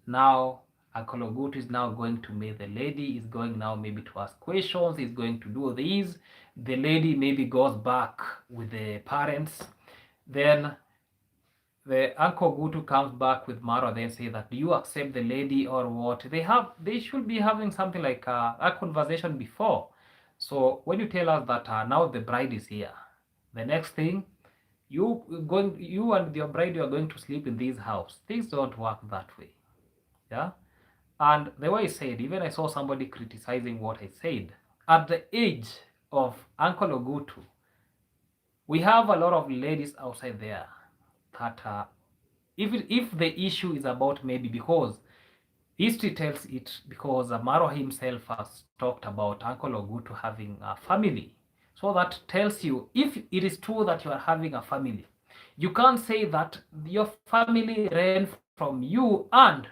Now Uncle Ogutu is now going to meet the lady, is going now maybe to ask questions, is going to do this. The lady maybe goes back with the parents. Then the Uncle Ogutu comes back with Marwa, then say that, do you accept the lady or what? They should be having something like a conversation before. So when you tell us that now the bride is here, the next thing, you and your bride, you are going to sleep in this house. Things don't work that way. Yeah. And the way I said, even I saw somebody criticizing what I said. At the age of Uncle Ogutu, we have a lot of ladies outside there that if the issue is about, maybe because history tells it, because Marwa himself has talked about Uncle Ogutu having a family. So that tells you, if it is true that you are having a family, you can't say that your family ran from you and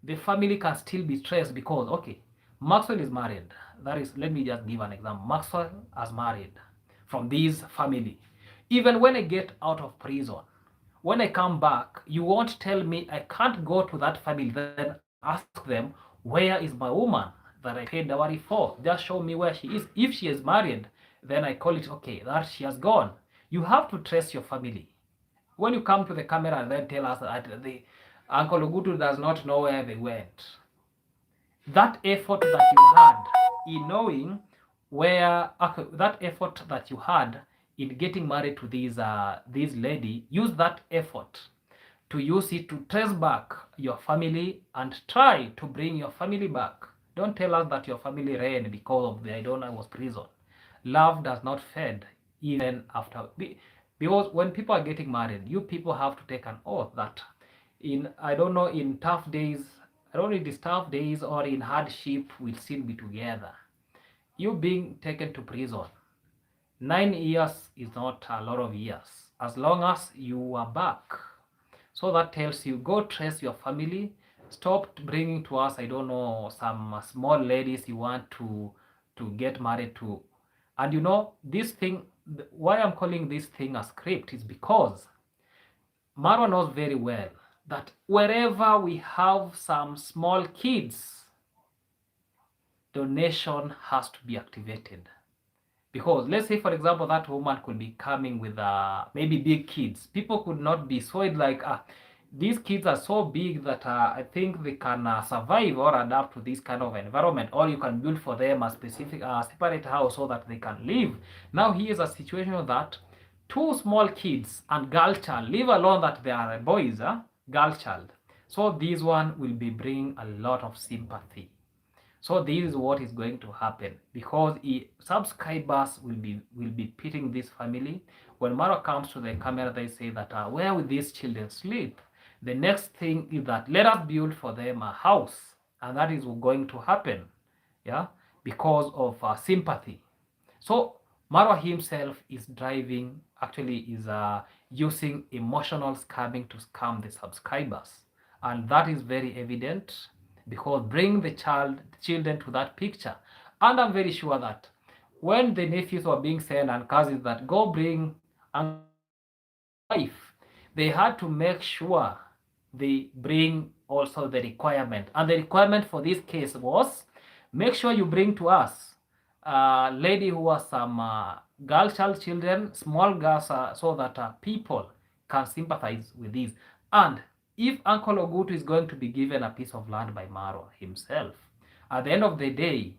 the family can still be traced, because, okay, Maxwell is married. That is, let me just give an example. Maxwell has married from this family. Even when I get out of prison, when I come back, you won't tell me I can't go to that family, then ask them, where is my woman that I paid dowry for? Just show me where she is. If she is married, then I call it, okay, that she has gone. You have to trace your family. When you come to the camera and then tell us that the Uncle Ogutu does not know where they went, that effort that you had in knowing where, okay, that effort that you had in getting married to this lady, use that effort to use it to trace back your family and try to bring your family back. Don't tell us that your family ran because of the, I don't know, was prison. Love does not fade even after, because when people are getting married, you people have to take an oath that in, I don't know, in tough days, I don't know if it is tough days or in hardship, we'll still be together. You being taken to prison, 9 years is not a lot of years. As long as you are back, So that tells you, go trace your family. Stop bringing to us, I don't know, some small ladies you want to get married to. And you know, this thing, why I'm calling this thing a script is because Marwa knows very well that wherever we have some small kids, donation has to be activated. Because let's say, for example, that woman could be coming with maybe big kids. People could not be swayed like, these kids are so big that I think they can survive or adapt to this kind of environment, or you can build for them a specific separate house so that they can live. Now here's a situation that two small kids and girl child, leave alone that they are boys, girl child. So this one will be bringing a lot of sympathy. So this is what is going to happen, because subscribers will be pitting this family. When Maro comes to the camera, they say that where will these children sleep? The next thing is that let us build for them a house, and that is going to happen, yeah, because of sympathy. So Marwa himself is driving, actually is using emotional scamming to scam the subscribers, and that is very evident because bring the children to that picture. And I'm very sure that when the nephews were being sent and cousins that go bring wife, they had to make sure they bring also the requirement. And the requirement for this case was, make sure you bring to us a lady who has some girl child children, small girls, so that people can sympathize with this. And if Uncle Ogutu is going to be given a piece of land by Maro himself, at the end of the day,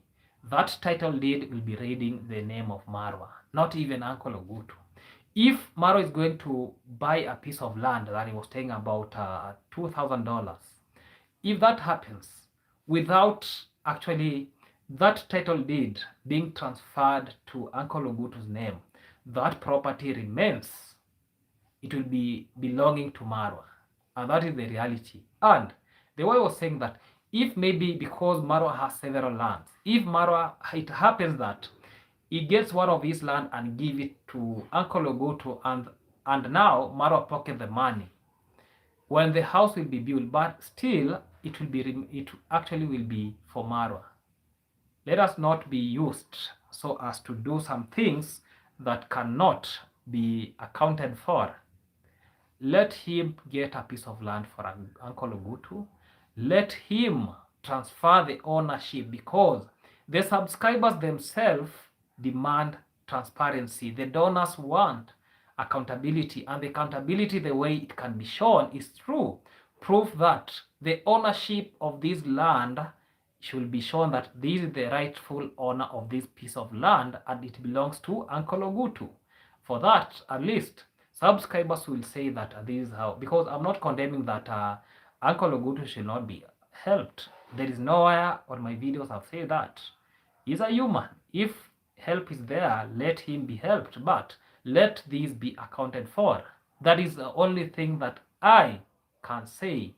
that title deed will be reading the name of Marwa, not even Uncle Ogutu. If Maro is going to buy a piece of land that he was saying about $2,000, if that happens without actually that title deed being transferred to Uncle Ogutu's name, that property remains. It will be belonging to Marwa. And that is the reality. And the way I was saying that, if maybe because Marwa has several lands, if Marwa, it happens that he gets one of his land and give it to Uncle Ogutu, and now Marwa pocket the money, when the house will be built, but still it actually will be for Marwa. Let us not be used so as to do some things that cannot be accounted for. Let him get a piece of land for Uncle Ogutu. Let him transfer the ownership, because the subscribers themselves demand transparency. The donors want accountability, and the accountability, the way it can be shown is through proof that the ownership of this land should be shown, that this is the rightful owner of this piece of land and it belongs to Uncle Ogutu. For that, at least, subscribers will say that this is how, because I'm not condemning that Uncle Ogutu should not be helped. There is nowhere on my videos I've said that. He's a human. If help is there, let him be helped, but let these be accounted for. That is the only thing that I can say,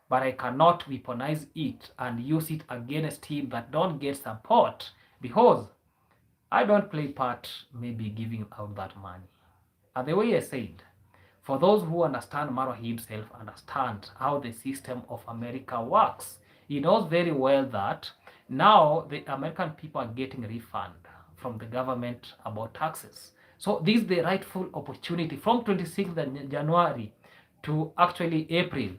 but I cannot weaponize it and use it against him that don't get support, because I don't play part maybe giving out that money. And the way I said, for those who understand, Marwa himself understand how the system of America works. He knows very well that now the American people are getting refund from the government about taxes. So this is the rightful opportunity from 26th January to actually April.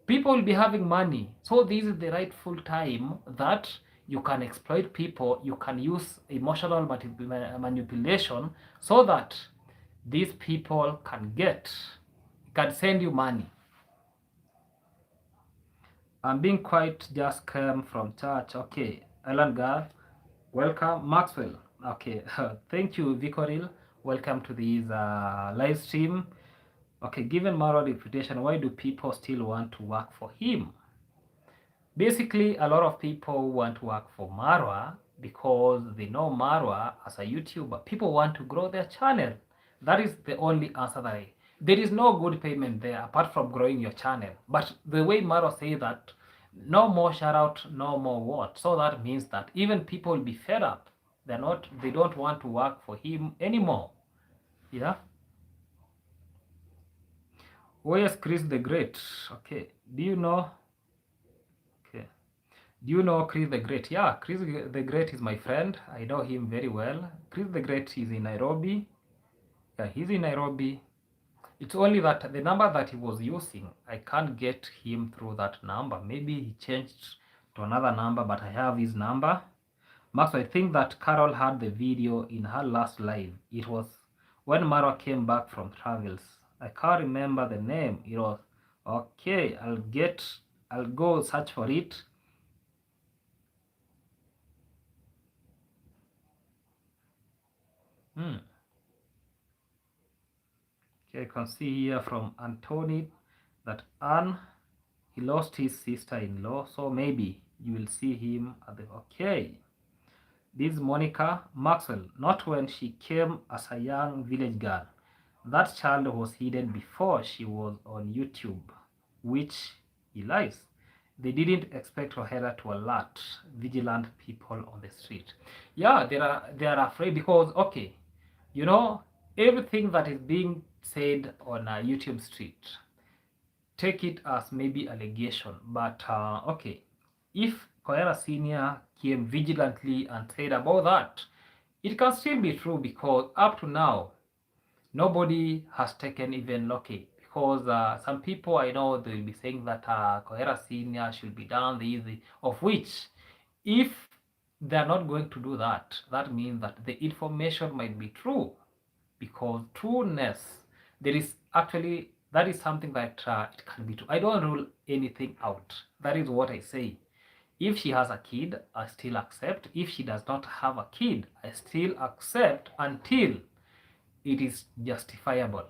People will be having money. So this is the rightful time that you can exploit people. You can use emotional manipulation so that these people can send you money. I'm being quite just come from church. Okay, Ellen Girl, welcome. Maxwell, okay, thank you, Vicoril. Welcome to this live stream. Okay, given Marwa reputation, why do people still want to work for him? Basically, a lot of people want to work for Marwa because they know Marwa as a YouTuber. People want to grow their channel. That is the only answer that there is no good payment there apart from growing your channel. But the way Marwa says that, no more shout out, no more what. So that means that even people will be fed up. They don't want to work for him anymore. Yeah. Oh yes, Chris the Great. Okay. Do you know? Okay. Do you know Chris the Great? Yeah, Chris the Great is my friend. I know him very well. Chris the Great is in Nairobi. Yeah, he's in Nairobi. It's only that the number that he was using, I can't get him through that number. Maybe he changed to another number, but I have his number. Max, I think that Carol had the video in her last live. It was when Marwa came back from travels. I can't remember the name. It was okay. I'll go search for it. Okay, I can see here from Anthony that Anne, he lost his sister-in-law, so maybe you will see him at the okay. This is Monica Maxwell, not when she came as a young village girl. That child was hidden before she was on YouTube, which he lies. They didn't expect Rohera to alert vigilant people on the street. Yeah, they are afraid because okay, you know everything that is being said on a YouTube street, take it as maybe allegation, but okay, if Koyara Senior came vigilantly and said about that, it can still be true because up to now nobody has taken even okay because some people I know they will be saying that Koyera Senior should be done the easy, of which if they are not going to do that, that means that the information might be true because trueness, there is actually, that is something that it can be true. I don't rule anything out. That is what I say. If she has a kid, I still accept. If she does not have a kid, I still accept until it is justifiable.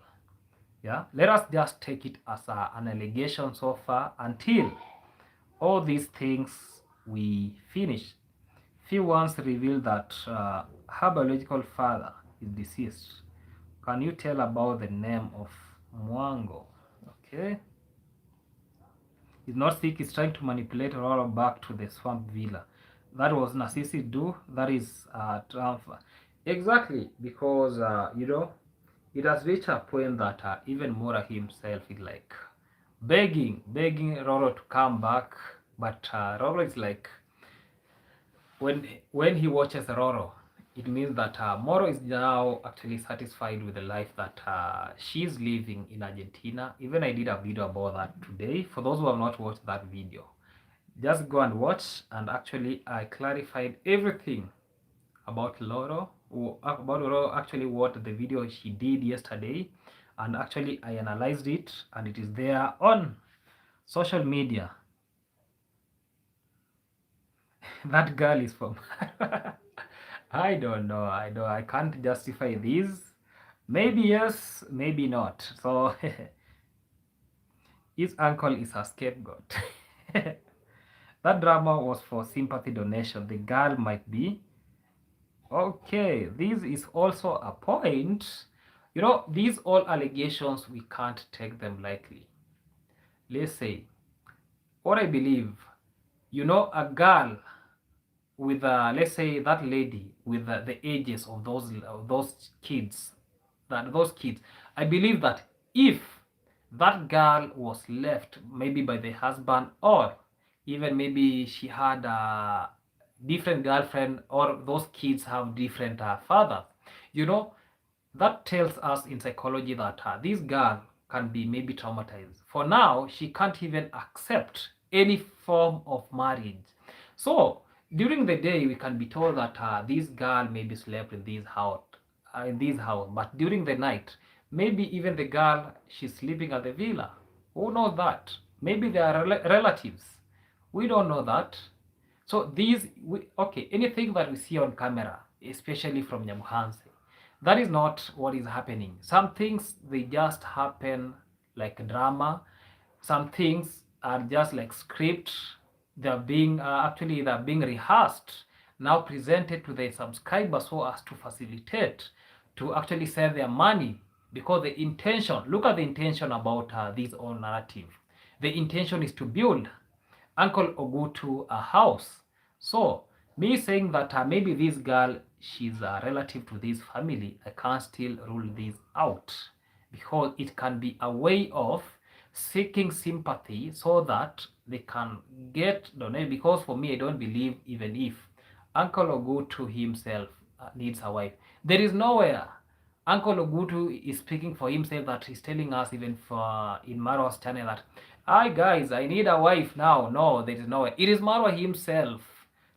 Yeah, let us just take it as an allegation so far until all these things we finish. Few ones reveal that her biological father is deceased. Can you tell about the name of Mwango? Okay. He's not sick, he's trying to manipulate Aurora back to the swamp villa. That was Narcissi do, that is transfer. Exactly, because, it has reached a point that even Mora himself is like begging Roro to come back, but Roro is like, when he watches Roro, it means that Moro is now actually satisfied with the life that she's living in Argentina. Even I did a video about that today. For those who have not watched that video, just go and watch. And actually, I clarified everything about Loro, about Loro, actually what the video she did yesterday. And actually, I analyzed it, and it is there on social media. That girl is from I don't know. I can't justify this. Maybe yes, maybe not. So his uncle is a scapegoat. That drama was for sympathy donation. The girl might be okay. This is also a point. These all allegations, we can't take them lightly. Let's say, what I believe, a girl with let's say that lady with the ages of those kids, I believe that if that girl was left maybe by the husband, or even maybe she had a different girlfriend, or those kids have different fathers, you know that tells us in psychology that this girl can be maybe traumatized. For now, she can't even accept any form of marriage. So during the day, we can be told that this girl maybe slept in this house, but during the night, maybe even the girl, she's sleeping at the villa. Who knows that? Maybe they are relatives. We don't know that. So okay, anything that we see on camera, especially from Nyamuhanse, that is not what is happening. Some things, they just happen like drama. Some things are just like script. They're being rehearsed, now presented to the subscribers so as to facilitate, to actually save their money. Because the intention, look at the intention about this whole narrative. The intention is to build Uncle Ogutu a house. So me saying that maybe this girl, she's a relative to this family, I can't still rule this out, because it can be a way of seeking sympathy so that they can get donated. Because for me, I don't believe even if Uncle Ogutu himself needs a wife, there is nowhere Uncle Ogutu is speaking for himself that he's telling us even for in Marwa's channel that, hi guys, I need a wife now. No, there is nowhere. It is Marwa himself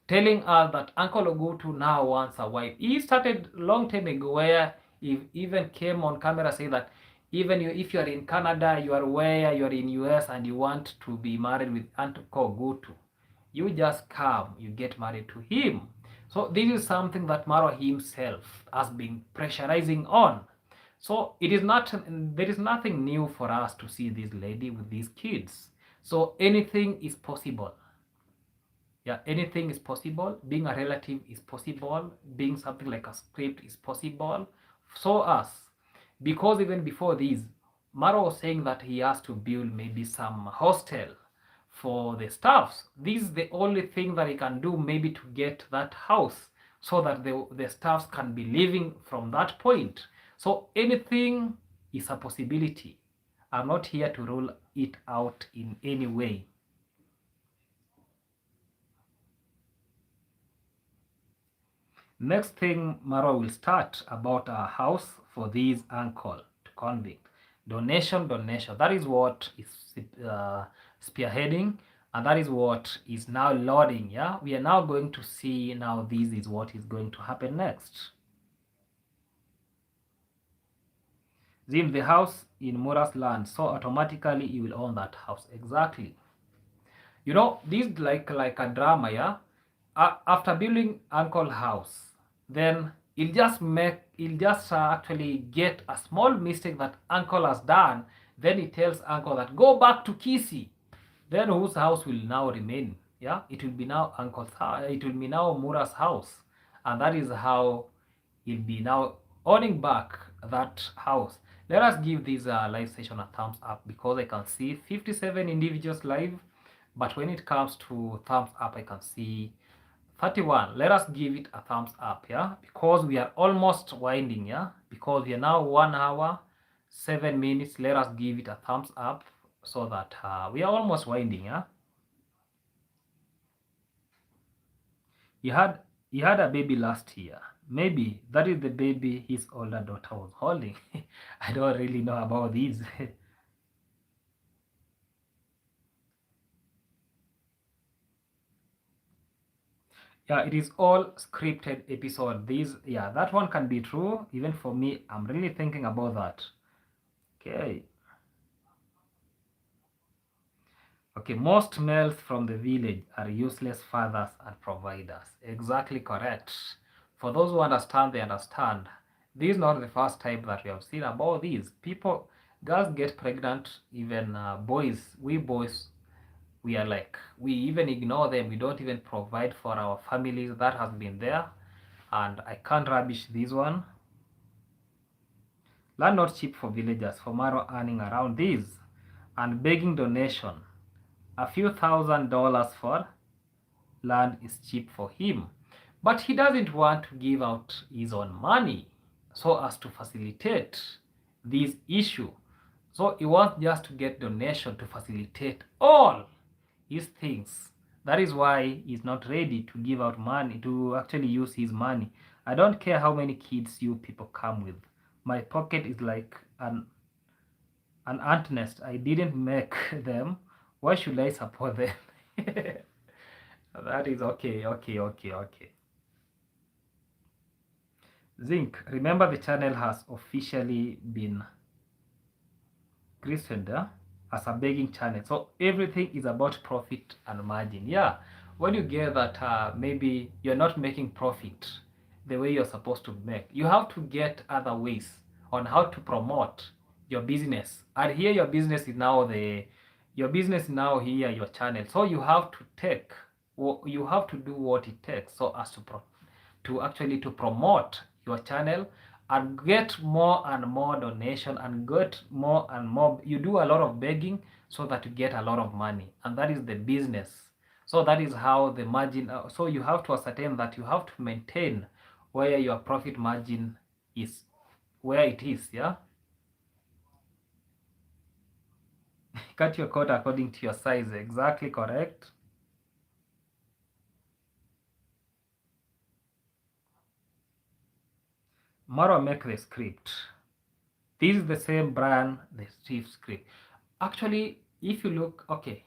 telling us that Uncle Ogutu now wants a wife. He started long time ago where he even came on camera saying that even you, if you are in Canada, you are where you are in US and you want to be married with Uncle Ogutu, you just come, you get married to him. So this is something that Marwa himself has been pressurizing on. So it is not, there is nothing new for us to see this lady with these kids. So anything is possible. Yeah, anything is possible. Being a relative is possible. Being something like a script is possible. So us, because even before this, Maro was saying that he has to build maybe some hostel for the staffs. This is the only thing that he can do, maybe to get that house so that the staffs can be living from that point. So anything is a possibility. I'm not here to rule it out in any way. Next thing, Marwa will start about a house for this uncle to convict. Donation, donation. That is what is spearheading, and that is what is now loading. Yeah, we are now going to see now. This is what is going to happen next. Zim, the house in Mura's land, so automatically you will own that house. Exactly. You know, this like a drama. Yeah, after building uncle house, then he'll just actually get a small mistake that uncle has done. Then he tells uncle that go back to Kisii. Then whose house will now remain? Yeah, it will be now uncle's house. It will be now Mura's house, and that is how he'll be now owning back that house. Let us give this live session a thumbs up because I can see 57 individuals live, but when it comes to thumbs up, I can see 31. Let us give it a thumbs up, yeah, because we are almost winding, yeah, because we are now 1 hour 7 minutes. Let us give it a thumbs up so that we are almost winding, yeah. He had a baby last year. Maybe that is the baby his older daughter was holding. I don't really know about these. Yeah, it is all scripted episode. These, yeah, that one can be true. Even for me, I'm really thinking about that. Okay. Okay, most males from the village are useless fathers and providers. Exactly correct. For those who understand, they understand. This is not the first time that we have seen about these. People, girls get pregnant, even boys. We boys, we are like, we even ignore them. We don't even provide for our families. That has been there. And I can't rubbish this one. Land not cheap for villagers. For Maro earning around this and begging donation. A few $1,000s for land is cheap for him, but he doesn't want to give out his own money so as to facilitate this issue. So he wants just to get donation to facilitate all his things. That is why he's not ready to give out money, to actually use his money. I don't care how many kids you people come with. My pocket is like an ant nest. I didn't make them. Why should I support them? That is okay, okay, okay, okay. Zinc, remember the channel has officially been christened as a begging channel. So everything is about profit and margin. Yeah, when you get that maybe you're not making profit the way you're supposed to make, you have to get other ways on how to promote your business. And here your business is now your business now here, your channel. So you have to you have to do what it takes so as to actually to promote your channel and get more and more donation and get more and more. You do a lot of begging so that you get a lot of money, and that is the business. So that is how the margin, so you have to ascertain that you have to maintain where your profit margin is, where it is, yeah. Cut your coat according to your size. Exactly correct. Marwa make the script. This is the same brand, the Steve script. Actually, if you look, okay,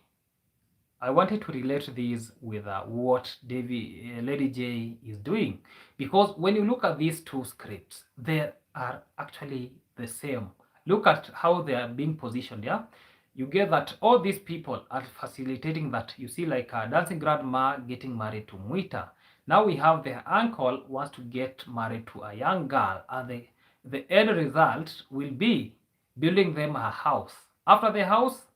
I wanted to relate this with what Lady J is doing, because when you look at these two scripts, they are actually the same. Look at how they are being positioned. Yeah, you get that all these people are facilitating that. You see, like Dancing Grandma getting married to Mwita. Now we have their uncle wants to get married to a young girl, and the end result will be building them a house. After the house,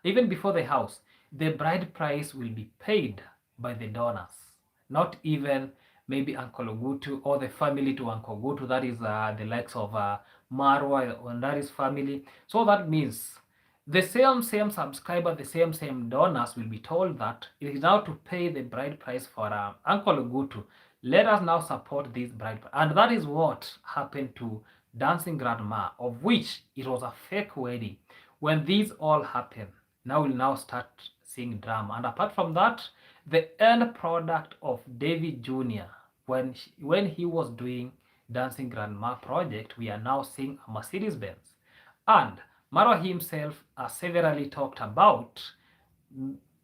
even before the house, the bride price will be paid by the donors, not even maybe Uncle Ogutu or the family to Uncle Ogutu, that is the likes of Marwa and that is family. So that means the same subscriber, the same donors will be told that it is now to pay the bride price for Uncle Ogutu. Let us now support this bride. And that is what happened to Dancing Grandma, of which it was a fake wedding. When these all happen, now we'll now start seeing drama. And apart from that, the end product of David Jr., when he was doing Dancing Grandma project, we are now seeing a Mercedes Benz. And Marwa himself severally talked about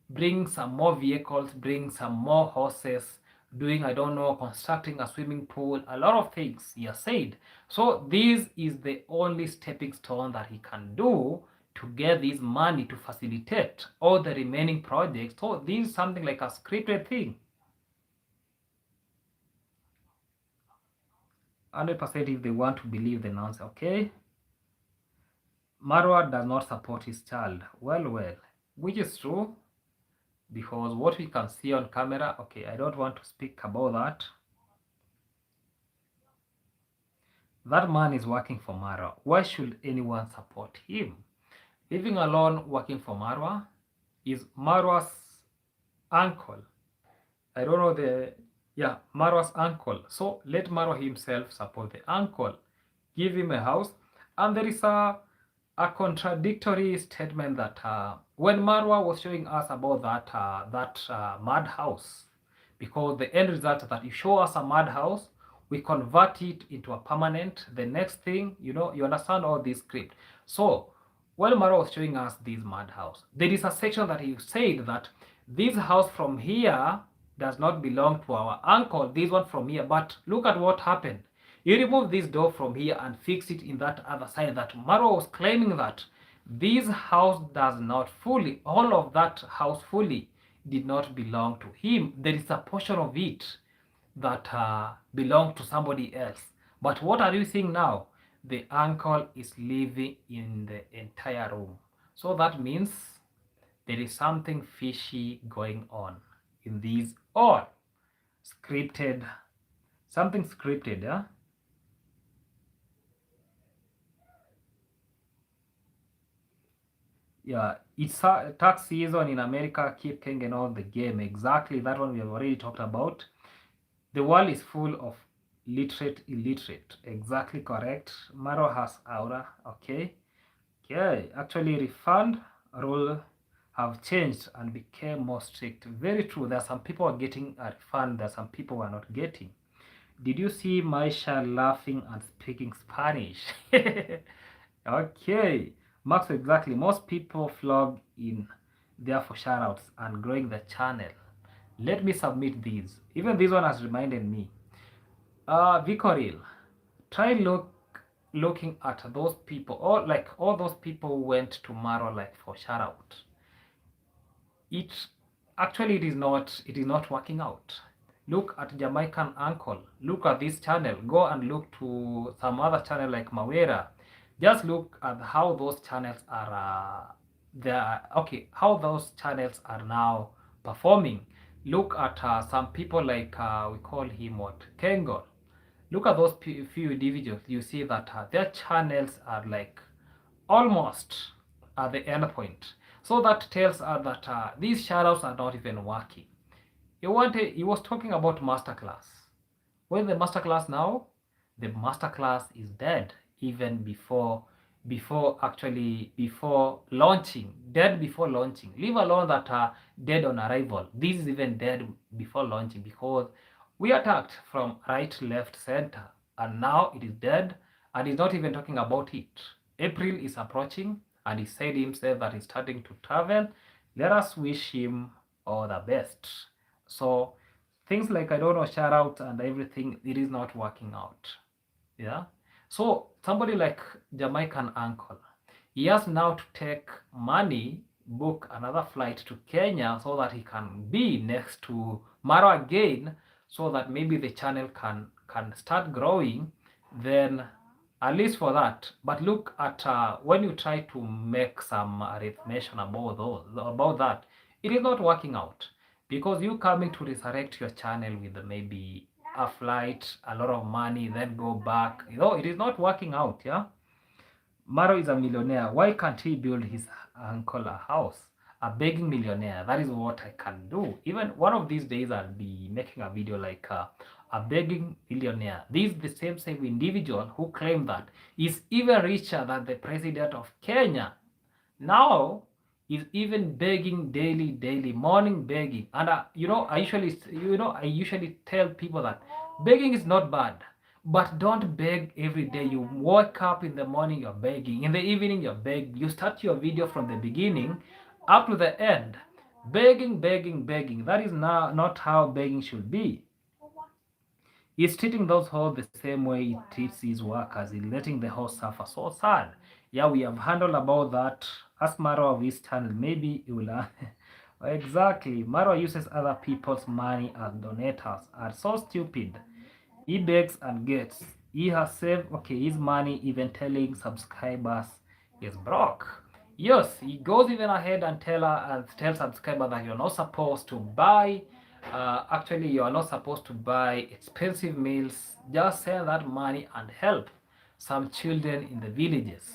bring some more vehicles, bring some more horses, doing, I don't know, constructing a swimming pool, a lot of things he has said. So this is the only stepping stone that he can do to get this money to facilitate all the remaining projects. So this is something like a scripted thing. 100% if they want to believe the nonsense, okay? Marwa does not support his child. Well, which is true, because what we can see on camera, okay, I don't want to speak about that. That man is working for Marwa. Why should anyone support him? Living alone working for Marwa is Marwa's uncle. I don't know Marwa's uncle. So let Marwa himself support the uncle. Give him a house. And there is a contradictory statement that when Marwa was showing us about that mad house, because the end result that you show us a mad house, we convert it into a permanent. The next thing, you understand all this script. So while Marwa was showing us this mad house, there is a section that he said that this house from here does not belong to our uncle, this one from here. But look at what happened. You remove this door from here and fix it in that other side. That Marwa was claiming that this house does not fully, all of that house fully did not belong to him. There is a portion of it that belonged to somebody else. But what are you seeing now? The uncle is living in the entire room. So that means there is something fishy going on in these all scripted, something scripted, yeah? Yeah, it's a tax season in America, keep hanging on the game. Exactly, that one we have already talked about. The world is full of illiterate. Exactly correct. Maro has aura. Okay. Actually, refund rule have changed and became more strict. Very true. There are some people are getting a refund. There are some people are not getting. Did you see Maisha laughing and speaking Spanish? Okay. Max, exactly. Most people flog in there for shoutouts and growing the channel. Let me submit these. Even this one has reminded me. Vicoril, try looking at those people, or like all those people who went to Maro like for shoutout. It actually it is not working out. Look at Jamaican Uncle. Look at this channel. Go and look to some other channel like Mawera. Just look at how those channels are how those channels are now performing. Look at some people like we call him what, Kengol. Look at those few individuals. You see that their channels are like almost at the end point. So that tells us that these shoutouts are not even working. He was talking about masterclass. When the masterclass now, the masterclass is dead even before before launching, dead before launching, leave alone that are dead on arrival. This is even dead before launching, because we attacked from right, left, center, and now it is dead, and he's not even talking about it. April is approaching, and he said himself that he's starting to travel. Let us wish him all the best. So things like, I don't know, shout out and everything, it is not working out. Yeah. So somebody like Jamaican uncle, he has now to take money, book another flight to Kenya so that he can be next to Maro again, so that maybe the channel can start growing. Then at least for that. But look at when you try to make some arithmetic about that, it is not working out, because you coming to resurrect your channel with maybe a flight, a lot of money, then go back. It is not working out. Yeah. Maro is a millionaire. Why can't he build his uncle a house? A begging millionaire. That is what I can do. Even one of these days, I'll be making a video like a begging millionaire. This is the same individual who claimed that is even richer than the president of Kenya. Now is even begging daily, morning begging. And I usually tell people that begging is not bad, but don't beg every day. You wake up in the morning, you're begging. In the evening, you're begging. You start your video from the beginning up to the end, begging. That is not how begging should be. He's treating those hosts the same way he treats his workers. He's letting the hosts suffer. So sad. Yeah, we have handled about that. Ask Marwa of his channel. Maybe he will. Exactly. Marwa uses other people's money as donators. Are so stupid. He begs and gets. He has saved his money, even telling subscribers he's broke. Yes, he goes even ahead and tell subscribers that you're not supposed to buy. Actually, you are not supposed to buy expensive meals. Just send that money and help some children in the villages.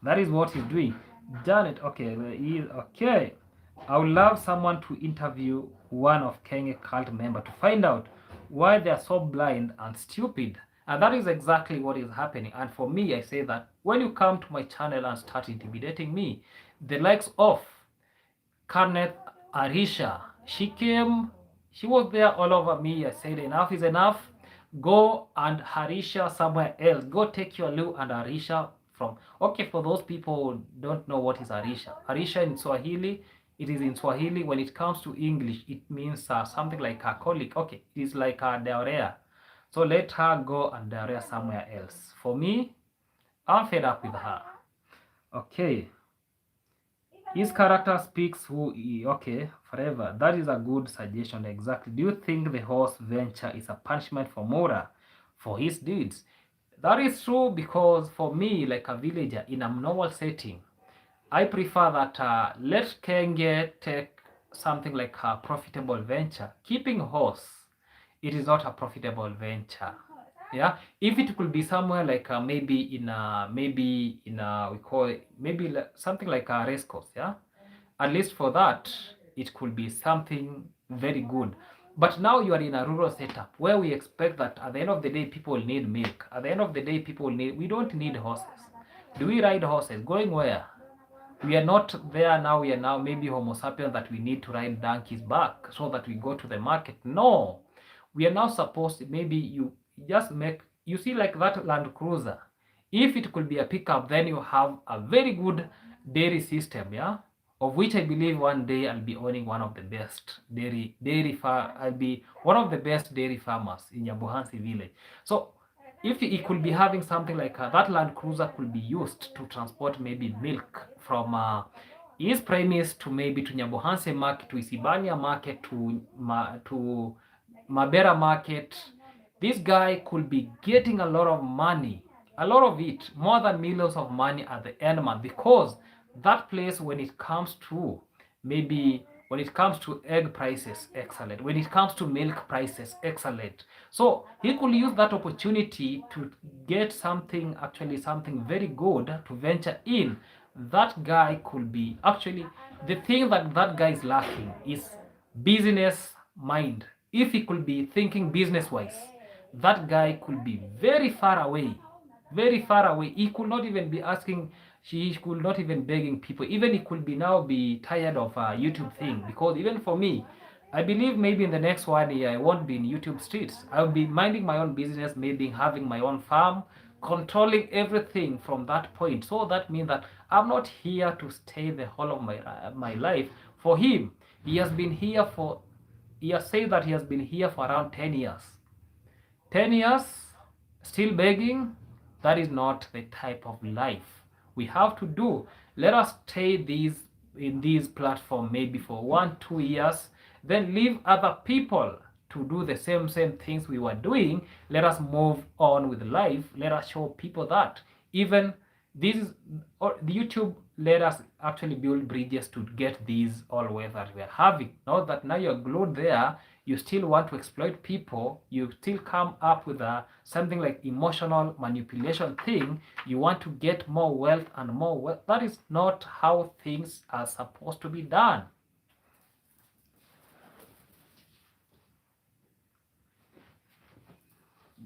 That is what he's doing. Done it. Okay. I would love someone to interview one of Kenya cult member to find out why they are so blind and stupid. And that is exactly what is happening. And for me, I say that when you come to my channel and start intimidating me, the likes of Karnet Arisha, she was there all over me. I said enough is enough. Go and Harisha somewhere else. Go take your Lu and Harisha from. Okay, for those people who don't know what is Harisha. Harisha in Swahili, it is in Swahili. When it comes to English, it means something like a colleague. Okay, it is like a diarrhea. So let her go and diarrhea somewhere else. For me, I'm fed up with her. Okay. His character speaks who he, forever. That is a good suggestion, exactly. Do you think the horse venture is a punishment for Mura for his deeds? That is true, because for me, like a villager in a normal setting, I prefer that let Kenge take something like a profitable venture. Keeping horse, it is not a profitable venture. Yeah, if it could be somewhere like maybe in we call it maybe something like a race course. Yeah, at least for that it could be something very good. But now you are in a rural setup where we expect that at the end of the day people need milk. At the end of the day we don't need horses. Do we ride horses? Going where? We are not there now. We are now maybe Homo sapiens that we need to ride donkeys back so that we go to the market. No, we are now supposed to, maybe you just make, you see, like that Land Cruiser, if it could be a pickup, then you have a very good dairy system, yeah, of which I believe one day I'll be owning one of the best I'll be one of the best dairy farmers in Nyabohansi village. So if it could be having something like that Land Cruiser could be used to transport maybe milk from his premise to maybe to Nyabohansi market, to Isibania market, to Mabera market. This guy could be getting a lot of money, a lot of it, more than millions of money at the end month, because that place, when it comes to egg prices, excellent. When it comes to milk prices, excellent. So he could use that opportunity to get something very good to venture in. That guy could be, actually, the thing that guy is lacking is business mind. If he could be thinking business wise, that guy could be very far away. very far away. He could not even be asking, she could not even begging people. Even he could be now be tired of a YouTube thing, because even for me, I believe maybe in the next 1 year I won't be in YouTube streets. I'll be minding my own business, maybe having my own farm, controlling everything from that point. So that means that I'm not here to stay the whole of my life. For him, he has been here for, he has said that he has been here for around 10 years. 10 years still begging, that is not the type of life we have to do. Let us stay in these platform maybe for 1-2 years, then leave other people to do the same things we were doing. Let us move on with life. Let us show people that even this, or the YouTube, let us actually build bridges to get these always that we are having. Not that now you're glued there, you still want to exploit people, you still come up with something like emotional manipulation thing. You want to get more wealth and more wealth. That is not how things are supposed to be done.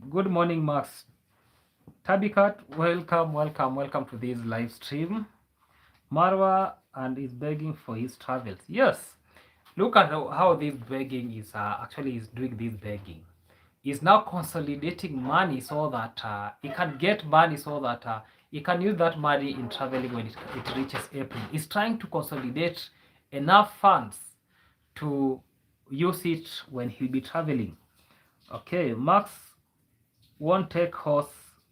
Good morning, Max. Tabikat, welcome to this live stream. Marwa and is begging for his travels. Yes, look at how this begging is actually is doing this begging. He's now consolidating money so that he can get money so that he can use that money in traveling when it reaches April. He's trying to consolidate enough funds to use it when he'll be traveling. Okay, Max won't take horse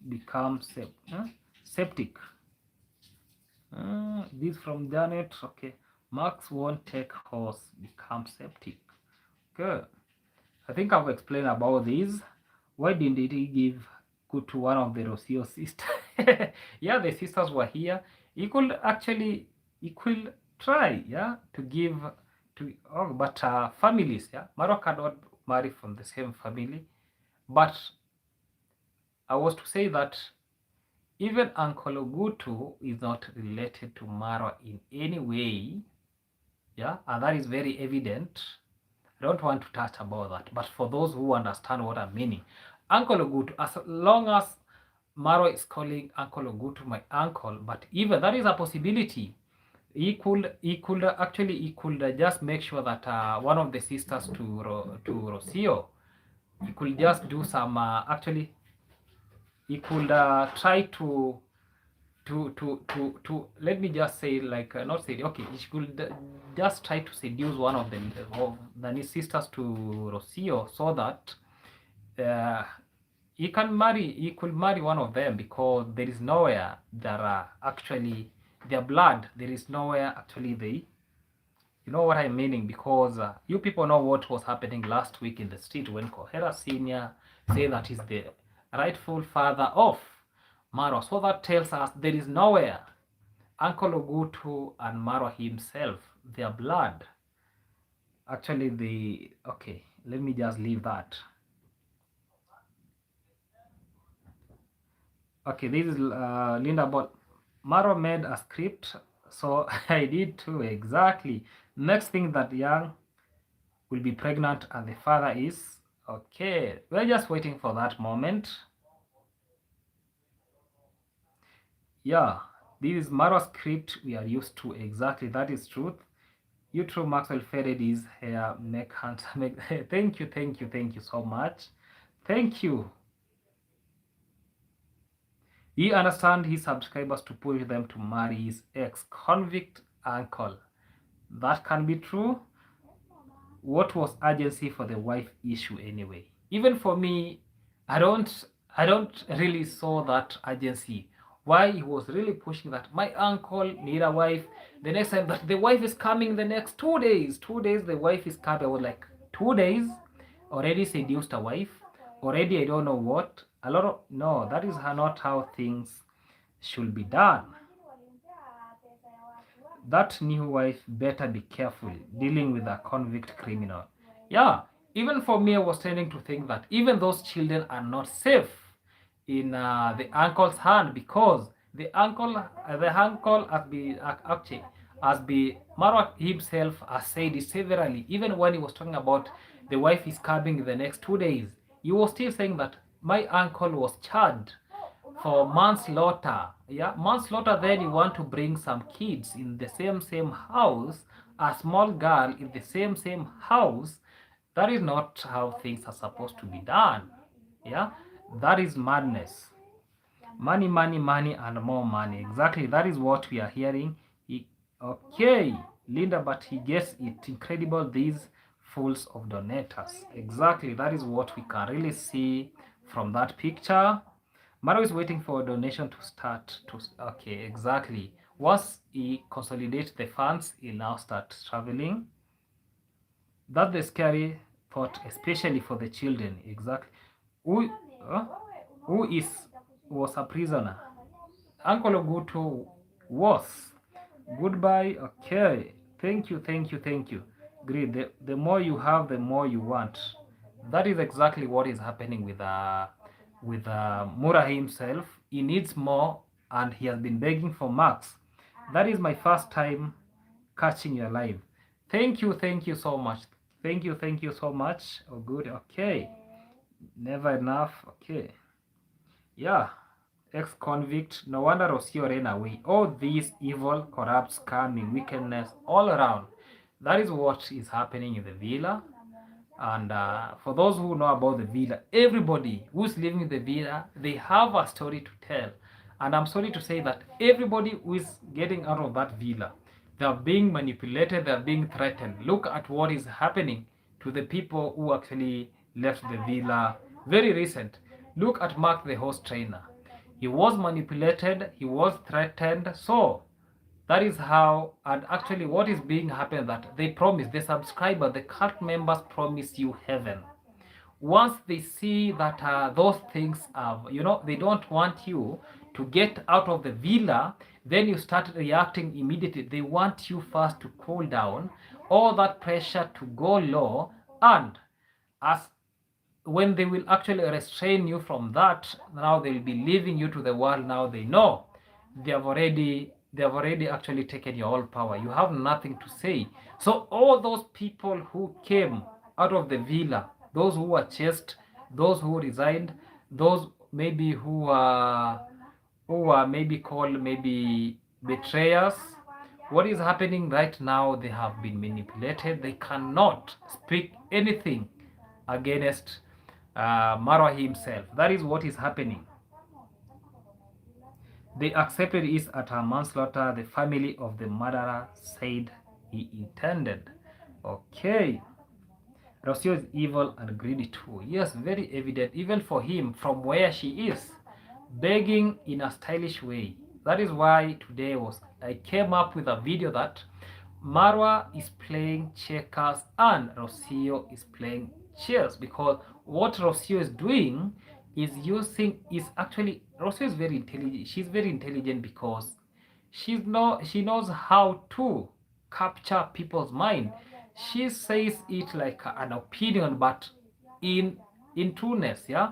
become septic. This from Janet. Okay, Max won't take horse become septic. Good. I think I've explained about this. Why didn't he give good to one of the Rocio sisters? Yeah, the sisters were here. He could try, yeah, to give to, oh, but families, yeah. Marwa cannot marry from the same family. But I was to say that even Uncle Ogutu is not related to Marwa in any way, yeah, and that is very evident. I don't want to touch about that, but for those who understand what I'm meaning, Uncle Ogutu, as long as Marwa is calling Uncle Ogutu my uncle, but even that is a possibility. He could just make sure that one of the sisters to Rocio, he could just do some actually he could try to let me just say, like, not say, okay, he could just try to seduce one of the sisters to Rocio so that he could marry one of them, because there is nowhere that actually their blood, there is nowhere actually they, you know what I'm meaning, because you people know what was happening last week in the street when Kohera Senior said that he's the rightful father of Marwa. So that tells us there is nowhere Uncle Ogutu and Marwa himself, their blood, actually okay, let me just leave that. Okay, this is Linda, but Marwa made a script, so I did too, exactly. Next thing that Young will be pregnant and the father is, okay, we're just waiting for that moment. Yeah, this is Marwa script we are used to, exactly, that is truth. You true, Maxwell faded his hair, make hands, make thank you so much. Thank you. He understand his subscribers to push them to marry his ex-convict uncle. That can be true. What was urgency for the wife issue anyway? Even for me, I don't really saw that urgency. Why he was really pushing that my uncle need a wife. The next time that the wife is coming, the next 2 days, the wife is coming. I was like, 2 days already seduced a wife already. I don't know what. A lot of, no, that is not how things should be done. That new wife better be careful dealing with a convict criminal. Yeah, even for me, I was tending to think that even those children are not safe in the uncle's hand, because the uncle has been Marwa himself has said it severally. Even when he was talking about the wife is coming the next 2 days, he was still saying that my uncle was charged for manslaughter. Yeah, manslaughter. Then you want to bring some kids in the same house, a small girl in the same house. That is not how things are supposed to be done. Yeah, that is madness. Money, money, money, and more money. Exactly, that is what we are hearing. Okay, Linda, but he gets it. Incredible, these fools of donators. Exactly, that is what we can really see from that picture. Maro is waiting for a donation to start. Okay, exactly. Once he consolidates the funds, he'll now start traveling. That's the scary thought, especially for the children. Exactly. Who, uh, who was a prisoner? Uncle Oguto was. Goodbye. Okay. Thank you, thank you, thank you. Great. The more you have, the more you want. That is exactly what is happening with Mura himself. He needs more, and he has been begging for Max. That is my first time catching your live. Thank you so much. Thank you so much. Oh, good. Okay. Never enough. Okay. Yeah. Ex-convict. No wonder Rocio ran away. All these evil, corrupt, scamming, wickedness all around. That is what is happening in the villa. And for those who know about the villa, everybody who's living in the villa, they have a story to tell. And I'm sorry to say that everybody who is getting out of that villa, they are being manipulated, they are being threatened. Look at what is happening to the people who actually left the villa very recent. Look at Mark, the host trainer. He was manipulated, he was threatened. So that is how, and actually what is being happened, that they promise, the subscriber, the cult members promise you heaven. Once they see that those things are, they don't want you to get out of the villa, then you start reacting immediately. They want you first to cool down, all that pressure to go low, and as when they will actually restrain you from that, now they'll be leaving you to the world. Now they know they have already actually taken your whole power. You have nothing to say. So all those people who came out of the villa, those who were chased, those who resigned, those maybe who are maybe called maybe betrayers, what is happening right now, they have been manipulated. They cannot speak anything against Marwa himself. That is what is happening. They accepted it at a manslaughter. The family of the murderer said he intended. Okay. Rocio is evil and greedy too. Yes, very evident, even for him, from where she is, begging in a stylish way. That is why today I came up with a video that Marwa is playing checkers and Rocio is playing chess, because what Rocio is doing is actually, Rocio is very intelligent. She's very intelligent because she knows how to capture people's mind. She says it like an opinion, but in trueness, yeah,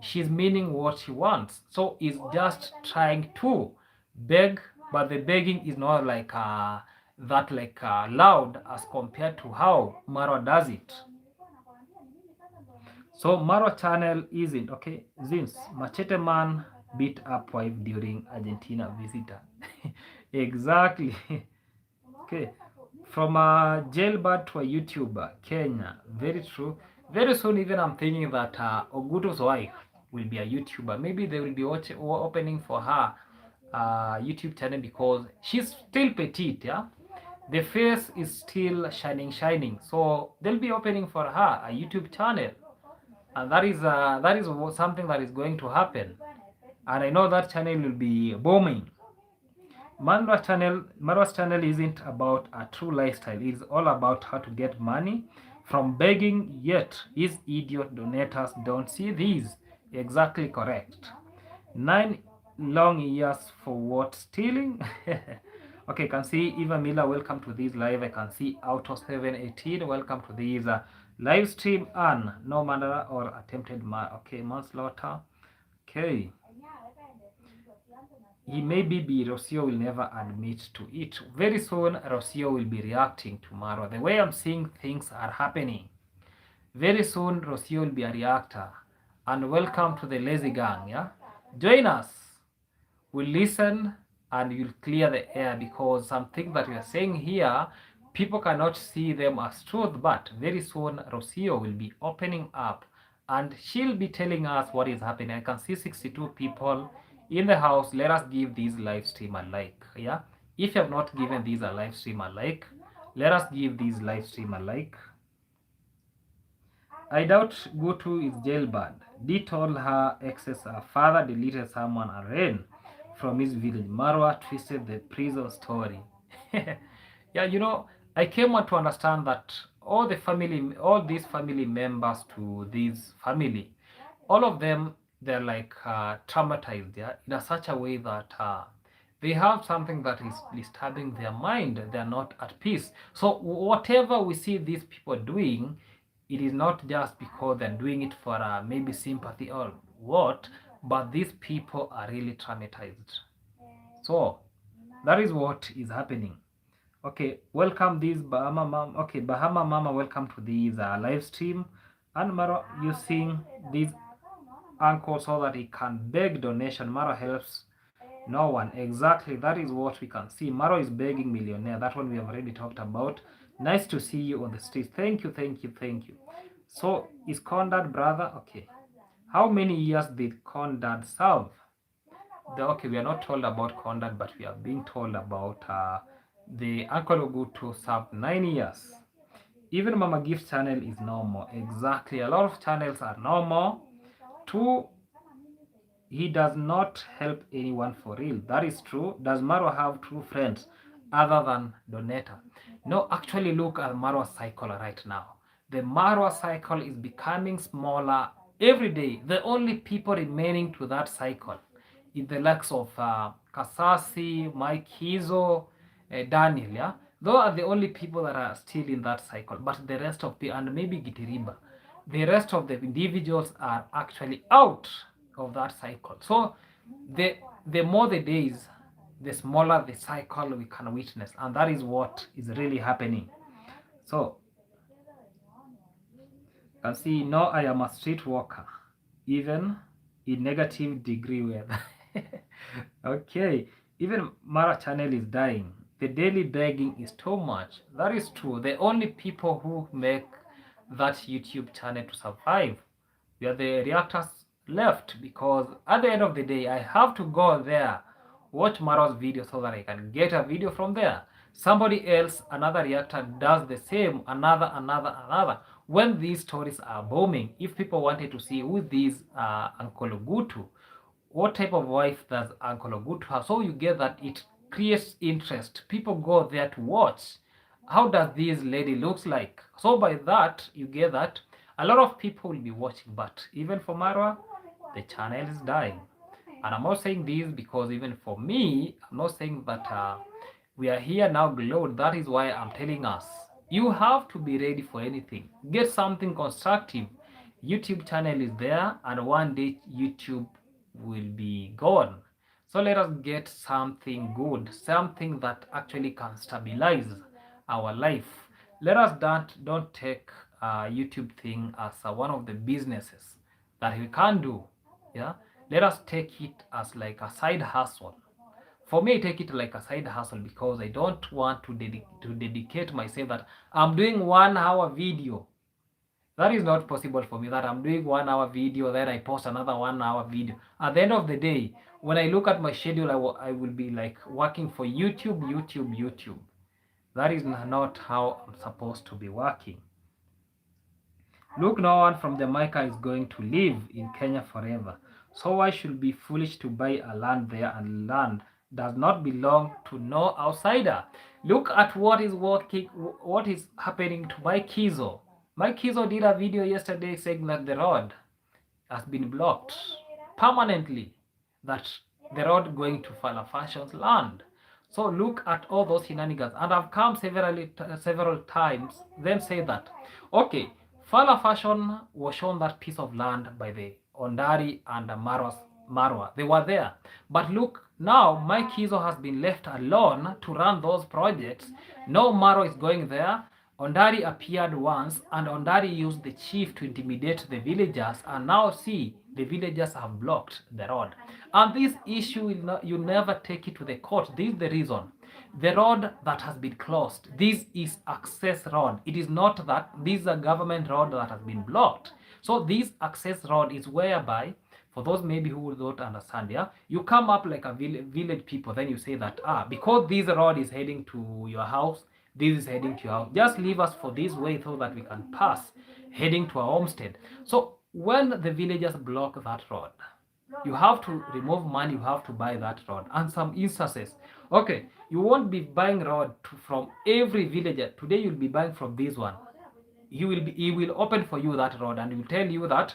she's meaning what she wants. So is just trying to beg, but the begging is not like loud as compared to how Marwa does it. So Marwa channel isn't okay. Zins Machete man beat up wife during Argentina visitor. Exactly. Okay. From a jailbird to a YouTuber, Kenya. Very true. Very soon, even I'm thinking that Oguto's wife will be a YouTuber. Maybe they will be opening for her YouTube channel, because she's still petite, yeah. The face is still shining. So they'll be opening for her a YouTube channel, and that is something that is going to happen. And I know that channel will be booming. Marwa's channel isn't about a true lifestyle. It's all about how to get money from begging, yet these idiot donators don't see these. Exactly correct. 9 long years for what? Stealing? Okay, can see Eva Miller, welcome to this live. I can see Auto 718, welcome to this live stream. And no murder or attempted manslaughter. Okay. He maybe Rocio will never admit to it. Very soon, Rocio will be reacting tomorrow. The way I'm seeing things are happening. Very soon, Rocio will be a reactor. And welcome to the lazy gang, yeah? Join us. We'll listen and you'll clear the air, because something that we are saying here, people cannot see them as truth, but very soon Rocio will be opening up and she'll be telling us what is happening. I can see 62 people in the house. Let us give this live stream a like. Yeah, if you have not given this a live stream a like, let us give this live stream a like. I doubt Gutu is jailbird. Dee told her exes her father deleted someone and ran from his village. Marwa twisted the prison story. Yeah, you know, I came on to understand that all these family members to this family, all of them, they're like traumatized, yeah, in a such a way that they have something that is disturbing their mind. They're not at peace. So whatever we see these people doing, it is not just because they're doing it for maybe sympathy or what, but these people are really traumatized. So that is what is happening. Okay, welcome this Bahama Mama. Okay, Bahama Mama, welcome to this live stream. And Maro using this uncle so that he can beg donation. Maro helps no one. Exactly, that is what we can see. Maro is begging millionaire. That one we have already talked about. Nice to see you on the streets. Thank you, thank you, thank you. So is Condad brother? Okay. How many years did Condad serve? Okay, we are not told about Condad, but we are being told about the Uncle Ogutu served 9 years. Even Mama Gift channel is normal. Exactly. A lot of channels are normal. Two, he does not help anyone for real. That is true. Does Marwa have true friends other than Donata? No, actually look at Marwa cycle right now. The Marwa cycle is becoming smaller every day. The only people remaining to that cycle is the likes of Kasasi, Mike Hizo, Daniel, yeah? Those are the only people that are still in that cycle. But the rest of the, and maybe Gitiriba, the rest of the individuals are actually out of that cycle. So the more the days, the smaller the cycle we can witness. And that is what is really happening. So you can see, no, I am a streetwalker, even in negative degree weather. Okay, even Mara channel is dying. The daily begging is too much. That is true. The only people who make that YouTube channel to survive, we are the reactors left, because at the end of the day, I have to go there, watch Mara's video so that I can get a video from there. Somebody else, another reactor does the same, another. When these stories are booming, if people wanted to see who this Uncle Ogutu, what type of wife does Uncle Ogutu have, so you get that it creates interest. People go there to watch. How does this lady looks like? So by that, you get that a lot of people will be watching. But even for Marwa, the channel is dying. And I'm not saying this because even for me, I'm not saying that we are here now glowed. That is why I'm telling us, you have to be ready for anything. Get something constructive. YouTube channel is there, and one day YouTube will be gone. So let us get something good, something that actually can stabilize our life. Let us don't take YouTube thing as one of the businesses that we can do. Yeah, let us take it as like a side hustle. For me, I take it like a side hustle because I don't want to dedicate myself that I'm doing 1 hour video. That is not possible for me, that I'm doing 1 hour video, then I post another 1 hour video. At the end of the day, when I look at my schedule, I will be like working for YouTube. That is not how I'm supposed to be working. Look, no one from Jamaica is going to live in Kenya forever. So I should be foolish to buy a land there, and land does not belong to no outsider. Look at what is happening to Mike Kizo. Mike Kizo did a video yesterday saying that the road has been blocked permanently, that the road going to Fala Fashion's land. So look at all those shenanigans, and I've come several times, then say that, okay, Fala Fashion was shown that piece of land by the Ondari and Marwa. They were there. But look, now Mike Kizo has been left alone to run those projects. No Marwa is going there. Ondari appeared once, and Ondari used the chief to intimidate the villagers, and now see, the villagers have blocked the road. And this issue, you never take it to the court. This is the reason. The road that has been closed, this is access road. It is not that this is a government road that has been blocked. So this access road is whereby, for those maybe who don't understand, yeah, you come up like a village people, then you say that, because this road is heading to your house, this is heading to your house, just leave us for this way so that we can pass heading to our homestead. So when the villagers block that road, you have to remove money, you have to buy that road. And some instances, okay, you won't be buying road from every villager. Today you'll be buying from this one. He will open for you that road, and he will tell you that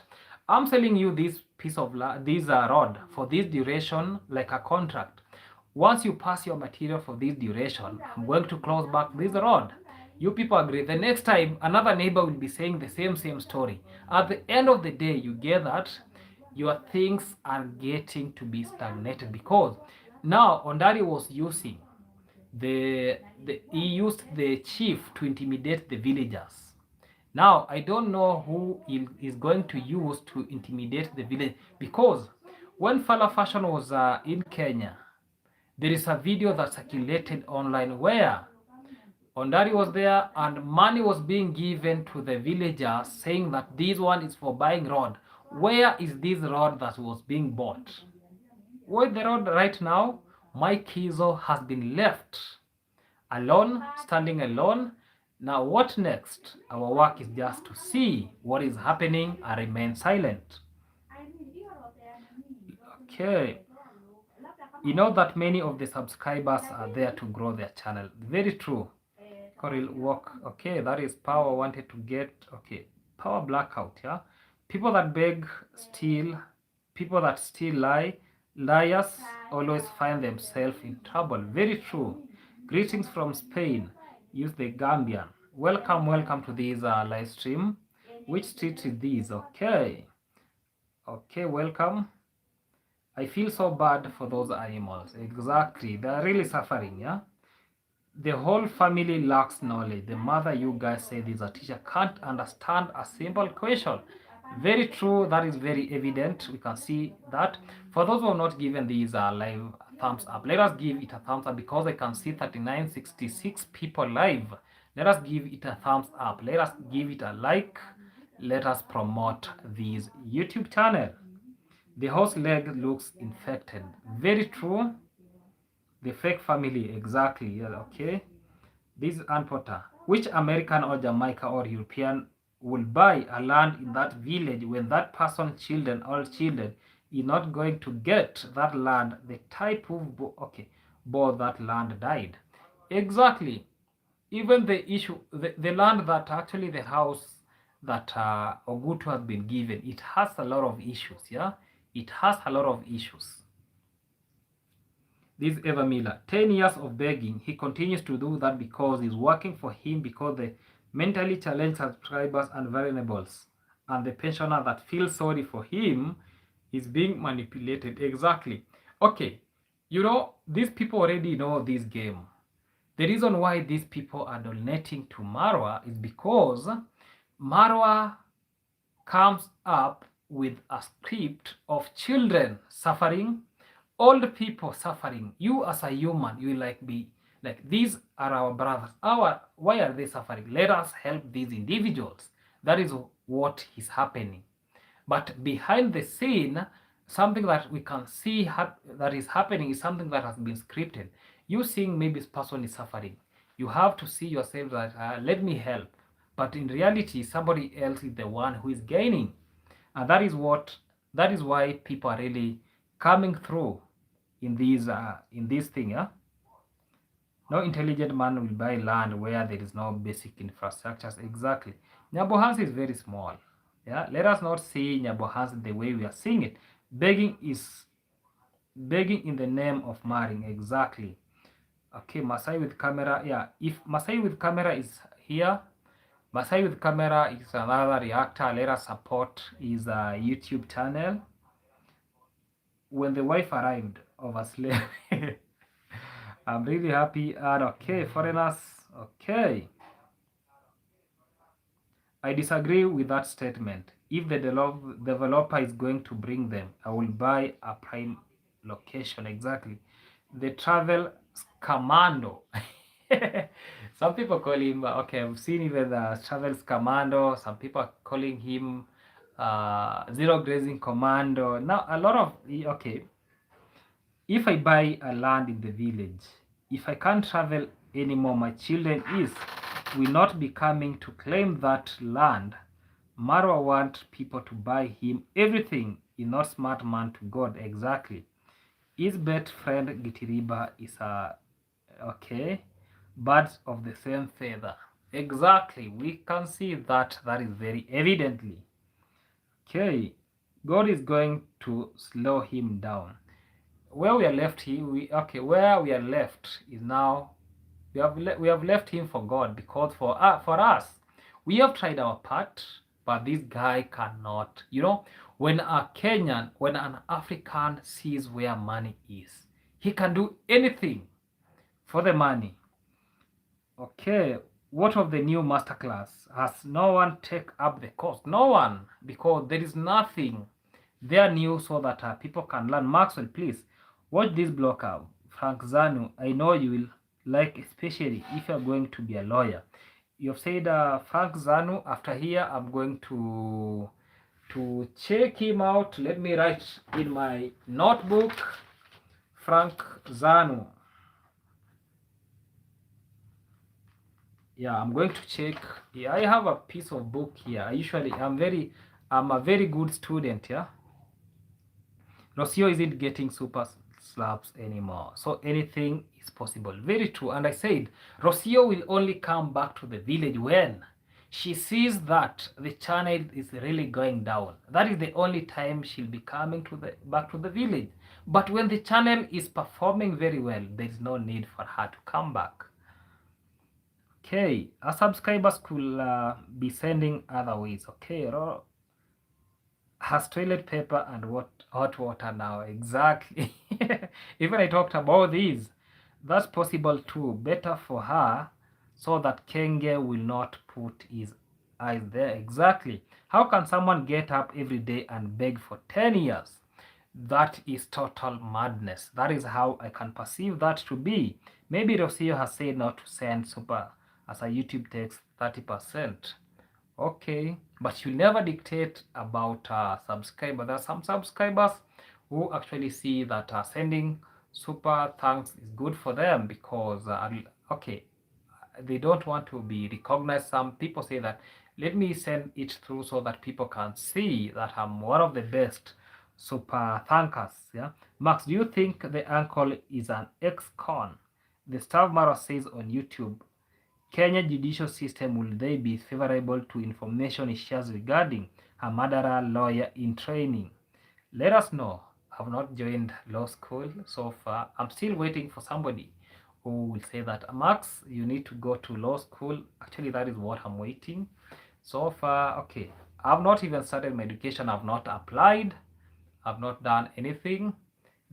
I'm selling you this piece of this road for this duration, like a contract. Once you pass your material for this duration, I'm going to close back this road. You people agree. The next time another neighbor will be saying the same story. At the end of the day, you get that your things are getting to be stagnated, because now Ondari was using he used the chief to intimidate the villagers. Now I don't know who is going to use to intimidate the village, because when Fala Fashion was in Kenya, there is a video that circulated online where Ondari was there and money was being given to the villagers, saying that this one is for buying road. Where is this road that was being bought? Where the road right now? Mike Kizo has been left alone, standing alone. Now what next? Our work is just to see what is happening and remain silent. Okay. You know that many of the subscribers are there to grow their channel. Very true. Coril walk. Okay, that is power wanted to get. Okay, power blackout. Yeah, people that beg, steal, people that still lie, liars always find themselves in trouble. Very true. Greetings from Spain. Use the Gambian. Welcome to this live stream. Which street is this? Okay, welcome. I feel so bad for those animals. Exactly, they are really suffering. Yeah. The whole family lacks knowledge. The mother, you guys say this, a teacher can't understand a simple question. Very true. That is very evident. We can see that. For those who are not given these live thumbs up, let us give it a thumbs up, because I can see 3966 people live. Let us give it a thumbs up. Let us give it a like. Let us promote this YouTube channel. The horse leg looks infected. Very true. The fake family, exactly. Yeah, okay. This is Ann Potter. Which American or Jamaica or European will buy a land in that village when that person's children, all children, is not going to get that land? The type of bought that land died. Exactly. Even the issue, the land that actually the house that Ogutu has been given, it has a lot of issues. Yeah, it has a lot of issues. This Eva Miller, 10 years of begging. He continues to do that because it's working for him, because the mentally challenged subscribers and vulnerables and the pensioner that feels sorry for him is being manipulated. Exactly. Okay, you know, these people already know this game. The reason why these people are donating to Marwa is because Marwa comes up with a script of children suffering, old people suffering. You as a human, you like be like, these are our brothers. Why are they suffering? Let us help these individuals. That is what is happening. But behind the scene, something that we can see that is happening is something that has been scripted. You seeing maybe this person is suffering, you have to see yourself that let me help. But in reality, somebody else is the one who is gaining, and that is why people are really coming through in this thing. Yeah, no intelligent man will buy land where there is no basic infrastructures. Exactly. Nyabohansi is very small. Yeah, let us not see Nyabohansi the way we are seeing it. Begging in the name of marrying. Exactly. Okay, Masai with camera. Yeah, if Masai with camera is here, Masai with camera is another reactor. Let us support his YouTube channel. When the wife arrived of a slave. I'm really happy. And okay, foreigners. Okay. I disagree with that statement. If the developer is going to bring them, I will buy a prime location. Exactly. The travel commando. Some people call him, okay, I've seen even the travels commando. Some people are calling him zero grazing commando. Now, a lot of, okay, if I buy a land in the village, if I can't travel anymore, my children will not be coming to claim that land. Marwa want people to buy him everything. Is not smart man to God. Exactly. His best friend Gitiriba is a okay, birds of the same feather. Exactly. We can see that is very evidently. Okay. God is going to slow him down. Where we are left here, where we are left is now we have left him for God, because for us we have tried our part, but this guy cannot. When an African sees where money is, he can do anything for the money. Okay, what of the new masterclass? Has no one take up the cost? No one, because there is nothing there new so that people can learn. Maxwell, please watch this blog out. Frank Zanu, I know you will like, especially if you're going to be a lawyer. You've said Frank Zanu. After here, I'm going to check him out. Let me write in my notebook, Frank Zanu. Yeah, I'm going to check. Yeah, I have a piece of book here. I'm a very good student. Yeah, Rocio isn't getting super slaps anymore, so anything is possible. Very true. And I said Rocio will only come back to the village when she sees that the channel is really going down. That is the only time she'll be coming back to the village. But when the channel is performing very well, there is no need for her to come back. Okay, our subscribers could be sending other ways. Okay, has toilet paper and hot water now. Exactly. Even I talked about these. That's possible too. Better for her, so that Kenge will not put his eyes there. Exactly. How can someone get up every day and beg for 10 years? That is total madness. That is how I can perceive that to be. Maybe Rocio has said not to send super as a YouTube takes 30%. Okay, but you never dictate about subscriber. There are some subscribers who actually see that sending super thanks is good for them, because okay, they don't want to be recognized. Some people say that let me send it through so that people can see that I'm one of the best super thankers. Yeah, Max, do you think the uncle is an ex-con? The Stav Mara says on YouTube, Kenya judicial system, will they be favorable to information shares regarding a murderer lawyer in training? Let us know. I've not joined law school so far. I'm still waiting for somebody who will say that, Max, you need to go to law school. Actually, that is what I'm waiting. So far, okay. I've not even started my education. I've not applied. I've not done anything.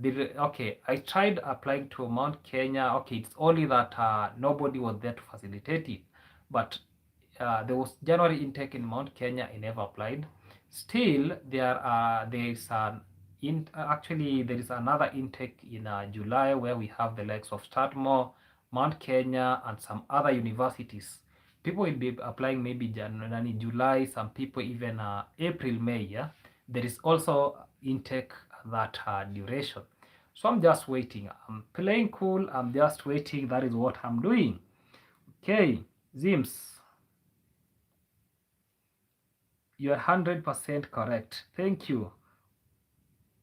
Okay, I tried applying to Mount Kenya. Okay, it's only that nobody was there to facilitate it. But there was January intake in Mount Kenya. I never applied. Still, there is actually there is another intake in July, where we have the likes of Statmore, Mount Kenya, and some other universities. People will be applying maybe January, July. Some people even April, May. Yeah, there is also intake that duration. So I'm just waiting. I'm playing cool. I'm just waiting. That is what I'm doing. Okay, Zims, you're 100% correct. Thank you.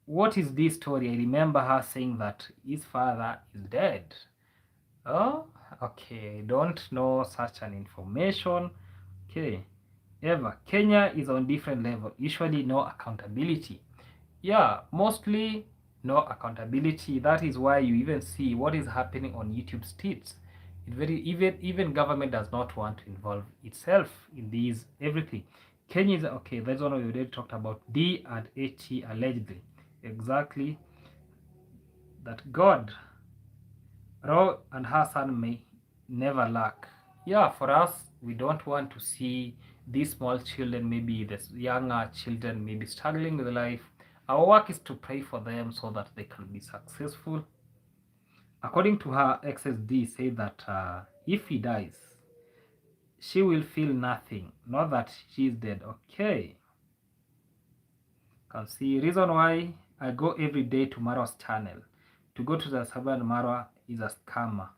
What is this story? I remember her saying that his father is dead. Oh, okay. Don't know such an information. Okay. Ever, Kenya is on different level. Usually no accountability. Yeah, mostly no accountability. That is why you even see what is happening on YouTube states. Even government does not want to involve itself in these everything. Kenya is okay. That's one we already talked about. D and HT allegedly. Exactly. That God, Ro and Hassan may never lack. Yeah, for us, we don't want to see these small children, maybe the younger children, may be struggling with life. Our work is to pray for them so that they can be successful. According to her, XSD said that if he dies, she will feel nothing, not that she is dead. Okay. Can see reason why I go every day to Marwa's channel. To go to the server, Marwa is a scammer.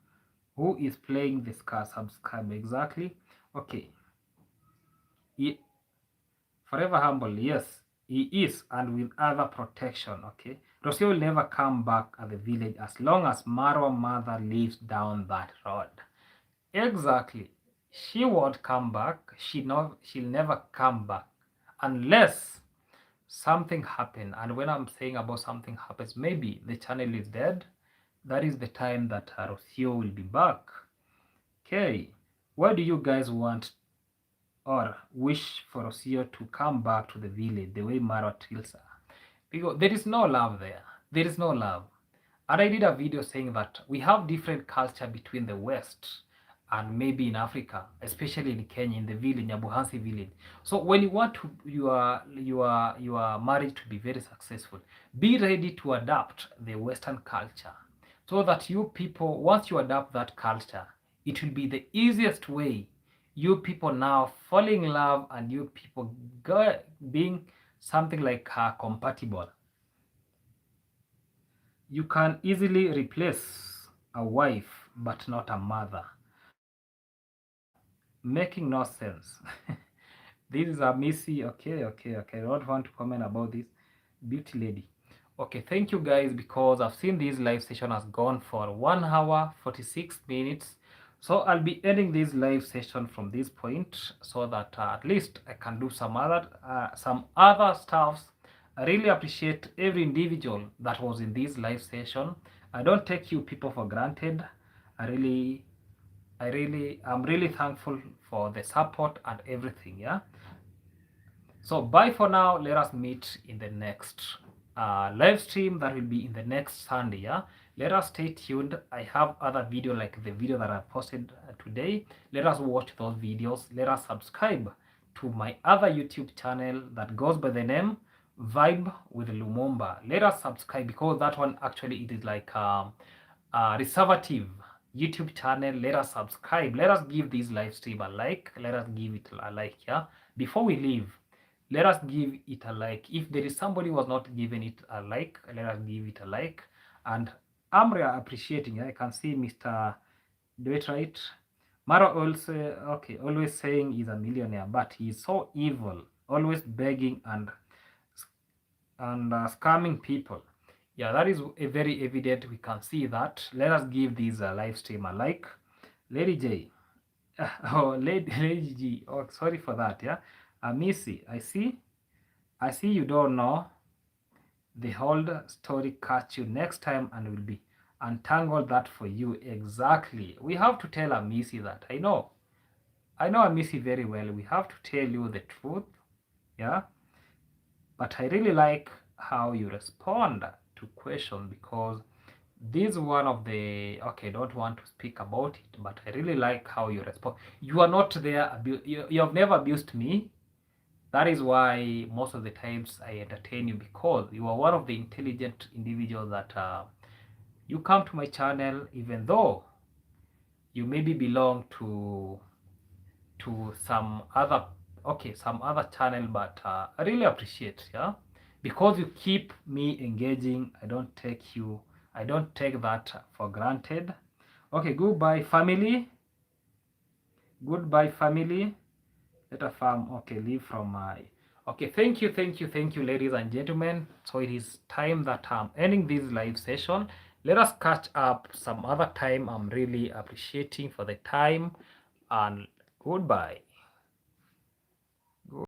Who is playing this car? Subscribe. Exactly. Okay. He, forever humble. Yes, he is, and with other protection. Okay. Rocio will never come back at the village as long as Marwa mother lives down that road. Exactly. She won't come back. She'll never come back unless something happen. And when I'm saying about something happens, maybe the channel is dead. That is the time that Rocio will be back. Okay. Why do you guys want or wish for Rocio to come back to the village the way Marwa tells her? Because there is no love there. There is no love. And I did a video saying that we have different culture between the West and maybe in Africa, especially in Kenya, in the village, Nyabuhansi village. So when you want to your marriage to be very successful, be ready to adapt the Western culture, so that you people, once you adapt that culture, it will be the easiest way. You people now falling in love and you people being something like compatible. You can easily replace a wife but not a mother. Making no sense. This is a Missy. Okay. I don't want to comment about this beauty lady. Okay, thank you guys, because I've seen this live session has gone for 1 hour 46 minutes. So I'll be ending this live session from this point so that at least I can do some other stuffs. I really appreciate every individual that was in this live session. I don't take you people for granted. I'm really thankful for the support and everything. Yeah. So bye for now. Let us meet in the next live stream that will be in the next Sunday. Yeah. Let us stay tuned. I have other video like the video that I posted today. Let us watch those videos. Let us subscribe to my other YouTube channel that goes by the name Vibe with Lumumba. Let us subscribe, because that one actually it is like a reservative YouTube channel. Let us subscribe. Let us give this live stream a like. Let us give it a like. Yeah. Before we leave, let us give it a like. If there is somebody who was not giving it a like, let us give it a like. And I'm really appreciating. I can see Mr. Do it right. Maro also, okay, always saying he's a millionaire, but he's so evil, always begging and scamming people. Yeah, that is a very evident. We can see that. Let us give this live stream a like. Lady J. Oh, Lady G. Oh, sorry for that. Yeah. Missy, I see you don't know the whole story. Catch you next time and will be untangle that for you. Exactly. We have to tell Missy that. I know Missy very well. We have to tell you the truth. Yeah. But I really like how you respond to question, because this is one of the, okay, don't want to speak about it, but I really like how you respond. You are not there, you have never abused me. That is why most of the times I entertain you, because you are one of the intelligent individuals that you come to my channel, even though you maybe belong to some other channel, but I really appreciate, yeah, because you keep me engaging. I don't take that for granted. Okay, goodbye family. Let a farm. Okay, leave from my. Okay, thank you, ladies and gentlemen. So it is time that I'm ending this live session. Let us catch up some other time. I'm really appreciating for the time, and goodbye.